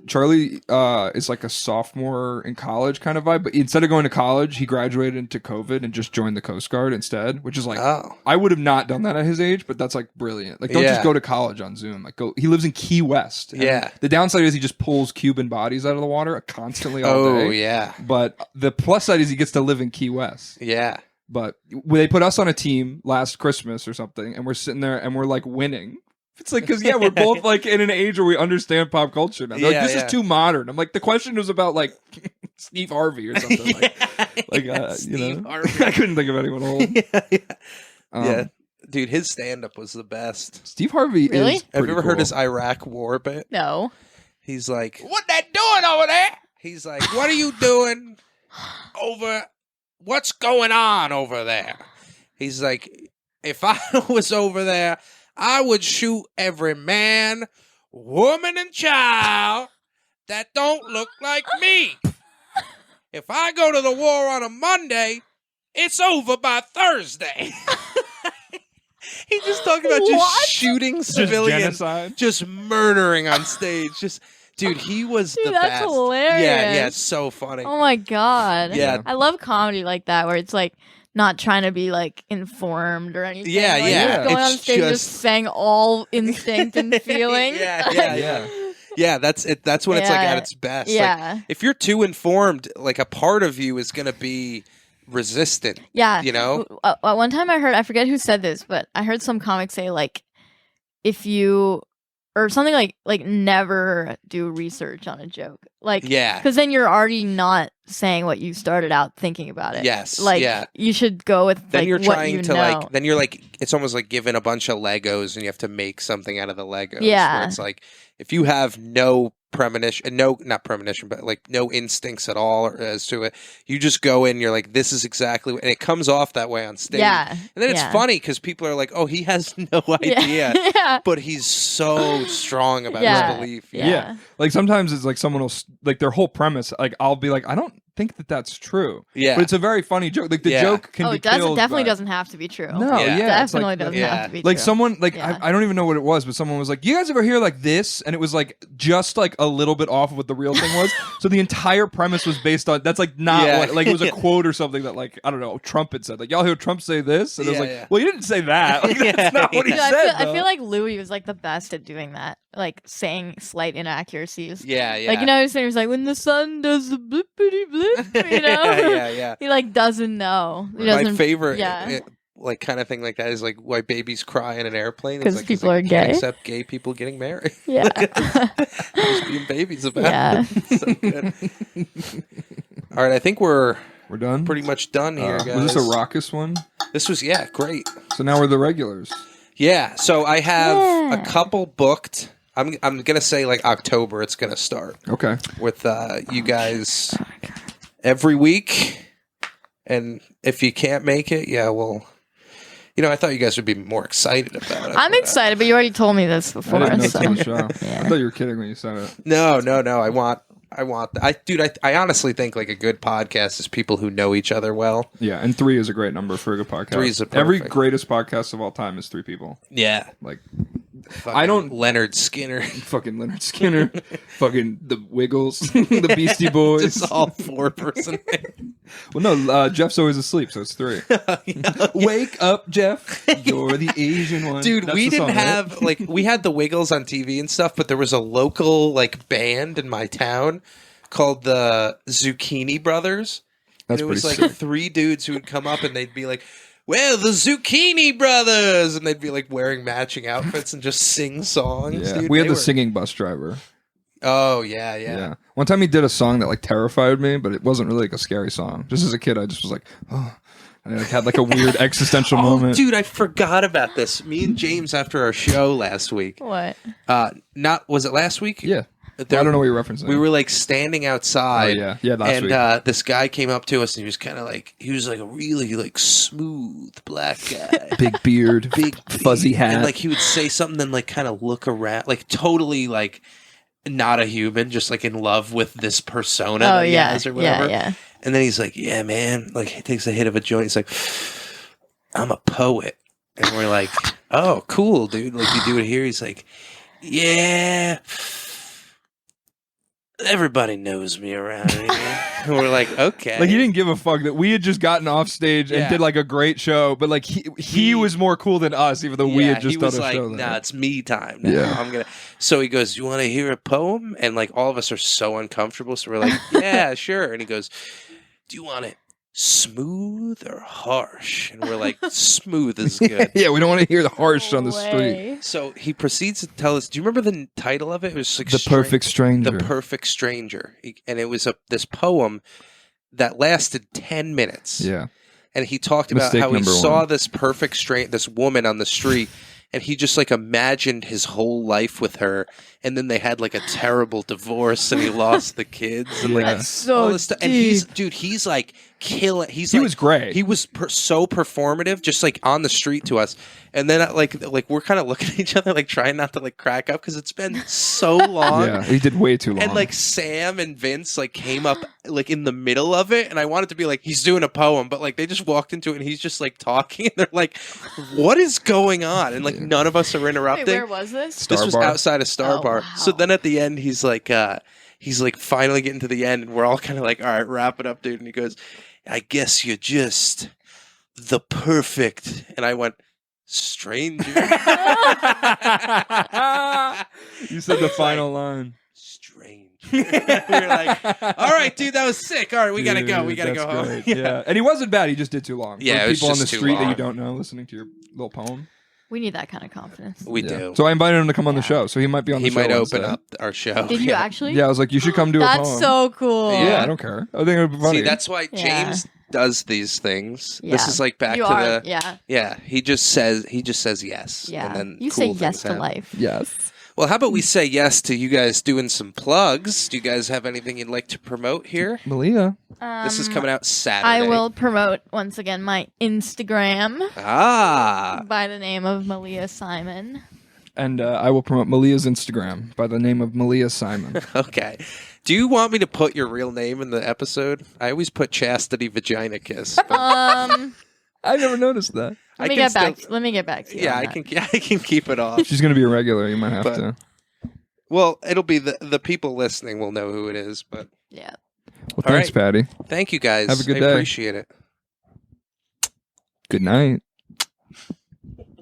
is like a sophomore in college kind of vibe, but instead of going to college, he graduated into COVID and just joined the Coast Guard instead, which is like I would have not done that at his age, but that's like brilliant. Like don't Yeah. just go to college on Zoom. Like go. He lives in Key West. and Yeah. The downside is he just pulls Cuban bodies out of the water constantly all Oh day. yeah. But the plus side is he gets to live in Key West. Yeah. But they put us on a team last Christmas or something, and we're sitting there and we're like winning. It's like, because we're both like in an age where we understand pop culture now. They're like, this is too modern. I'm like, the question was about like Steve Harvey or something. Steve Harvey. I couldn't think of anyone old. Yeah. Dude, his stand-up was the best. Steve Harvey Really? is Have pretty you ever heard cool. his Iraq war bit? No. He's like, what that doing over there? He's like, what are you doing over? What's going on over there? He's like, if I was over there, I would shoot every man, woman, and child that don't look like me. If I go to the war on a Monday, it's over by Thursday. He's just talking about just shooting civilians, genocide? just murdering on stage. Just, dude, he was the that's best. hilarious. Yeah, it's so funny. Oh my god. Yeah. I love comedy like that where it's like not trying to be like informed or anything. Yeah, like, yeah. just going on It's stage just- just saying all instinct and feeling. Yeah, that's it. That's when it's like at its best. Like, Yeah. if you're too informed, like a part of you is gonna be resistant. Yeah. You know? One time I forget who said this, but I heard some comic say like if you or something like never do research on a joke. Like Yeah. because then you're already not saying what you started out thinking about it. Yes, Like yeah. you should go with Then like you're what trying you to know. like. Then you're like. It's almost like given a bunch of Legos and you have to make something out of the Legos. Yeah. Where it's like if you have no premonition, not premonition, but like no instincts at all as to it, you just go in. You're like, this is exactly, and it comes off that way on stage. Yeah. And then it's Yeah. funny because people are like, oh, he has no idea. Yeah. But he's so strong about Yeah. his belief. Yeah. Like sometimes it's like someone will like their whole premise. Like I'll be like, I don't think that that's true. Yeah. But it's a very funny joke. Like the Yeah. joke can Oh, be it doesn't killed definitely by- doesn't have to be true. No, Yeah. yeah, it's Definitely like, doesn't yeah. have to be like true. someone like Yeah. I don't even know what it was, but someone was like, "You guys ever hear like this?" And it was like just like a little bit off of what the real thing was. So the entire premise was based on that's like not Yeah. what like it was a quote or something that like I don't know Trump had said like y'all hear Trump say this, and it was Yeah, like, yeah. well, you didn't say that. Like, that's not what he Yeah, said. I though. feel like Louis was like the best at doing that. like saying slight inaccuracies. Yeah, yeah. Like, you know, he was like, when the sun does the blippity blip, you know? yeah. He like doesn't know. He My doesn't, favorite, yeah. like kind of thing like that is like why babies cry in an airplane. Because like, people are gay. Except gay people getting married. Yeah. Just being babies about Yeah. it. So good. All right, I think we're done. pretty much done here, guys. Was this a raucous one? This was great. So now we're the regulars. Yeah, so I have a couple booked. I'm gonna say like October. It's gonna start. Okay. With you guys every week, and if you can't make it, well. You know, I thought you guys would be more excited about it. I'm excited, but you already told me this before. I didn't know So. till the show. Yeah. I thought you were kidding when you said it. No. I want. I honestly think like a good podcast is people who know each other well. Yeah, and 3 is a great number for a good podcast. 3 is a Every perfect. greatest podcast of all time is 3 people. Yeah, Like I don't Leonard Skinner. fucking Leonard Skinner, fucking the Wiggles, the Beastie Boys. It's all 4-person. Well, no, Jeff's always asleep, so it's 3. Wake up, Jeff. You're the Asian one. Dude, That's we the didn't song, right? have like we had the Wiggles on TV and stuff, but there was a local like band in my town called the Zucchini Brothers. That's and it was pretty like sick. 3 dudes who would come up and they'd be like, "Well, the Zucchini Brothers," and they'd be like wearing matching outfits and just sing songs. Yeah, Dude. we had They the were- singing bus driver. Oh yeah. One time he did a song that like terrified me, but it wasn't really like a scary song. Just as a kid, I just was like, oh. And I like, had like a weird existential moment. Dude, I forgot about this. Me and James after our show last week. What? Was it last week? Yeah. There- I don't know what you're referencing. We were like standing outside. Oh, yeah, last and week. this guy came up to us and he was kind of like, he was like a really like smooth black guy. Big beard, Big fuzzy hat. And like he would say something, then like kind of look around, like totally like not a human, just like in love with this persona Oh, that he yeah. has or whatever. Yeah. And then he's like, "Yeah, man." Like he takes a hit of a joint. He's like, "I'm a poet," and we're like, "Oh, cool, dude! Like you do it here." He's like, "Yeah, everybody knows me around here." And we're like, "Okay." Like he didn't give a fuck that we had just gotten off stage and Yeah. did like a great show, but like he was more cool than us, even though we had just he was done a like, show. "Nah, there. it's me time now. Yeah. I'm gonna." So he goes, "You want to hear a poem?" And like all of us are so uncomfortable, so we're like, "Yeah, sure." And he goes, "Do you want it smooth or harsh?" And we're like, "Smooth is good." Yeah, we don't want to hear the harsh on the street. Way. So he proceeds to tell us. Do you remember the title of it? It was like The Perfect Stranger. The Perfect Stranger, and it was this poem that lasted 10 minutes. Yeah. And he talked about Mistake how he number saw 1. this perfect this woman on the street, and he just like imagined his whole life with her, and then they had like a terrible divorce, and he lost the kids, and like Yeah. That's so all this stuff. And he's like killing. He was great. He was so performative, just like on the street to us. And then like we're kind of looking at each other, like trying not to like crack up because it's been so long. Yeah, he did way too long. And like Sam and Vince like came up like in the middle of it, and I wanted to be like, he's doing a poem, but like they just walked into it and he's just like talking, and they're like, "What is going on?" And like none of us are interrupting. Wait, where was this? Star This was Bar? outside of Star Oh, Bar. wow. So then at the end, he's like finally getting to the end, and we're all kind of like, "All right, wrap it up, dude." And he goes, "I guess you're just the perfect." And I went, "Stranger." You said the final line. Stranger. We were like, "All right, dude, that was sick. All right, we gotta go. We Dude, gotta that's go home." great. Yeah, and he wasn't bad. He just did too long. Yeah, For it was people on the just too street that long. you don't know listening to your little poem. We need that kind of confidence. We Yeah. do. So I invited him to come on the show, so he might be on the He show. might open Wednesday. up our show. Did you actually? Yeah, I was like, you should come do a That's poem. so cool. Yeah, I don't care. I think it would be funny. See, that's why Yeah. James does these things. Yeah. This is like back You to are, the yeah. He just says yes. Yeah. And then You cool say things yes to happen. life. yes. Well, how about we say yes to you guys doing some plugs? Do you guys have anything you'd like to promote here? Malia. This is coming out Saturday. I will promote once again my Instagram Ah. by the name of Malia Simon. And I will promote Malia's Instagram by the name of Malia Simon. Okay. Do you want me to put your real name in the episode? I always put Chastity Vaginakiss. But I never noticed that. Let me get back to you. Yeah, on I that. can keep it off. She's going to be a regular. You might have But- to. Well, it'll be the people listening will know who it is, but Yeah. Well, All thanks, right. Patty. thank you guys. Have a good I day. appreciate it. Good night.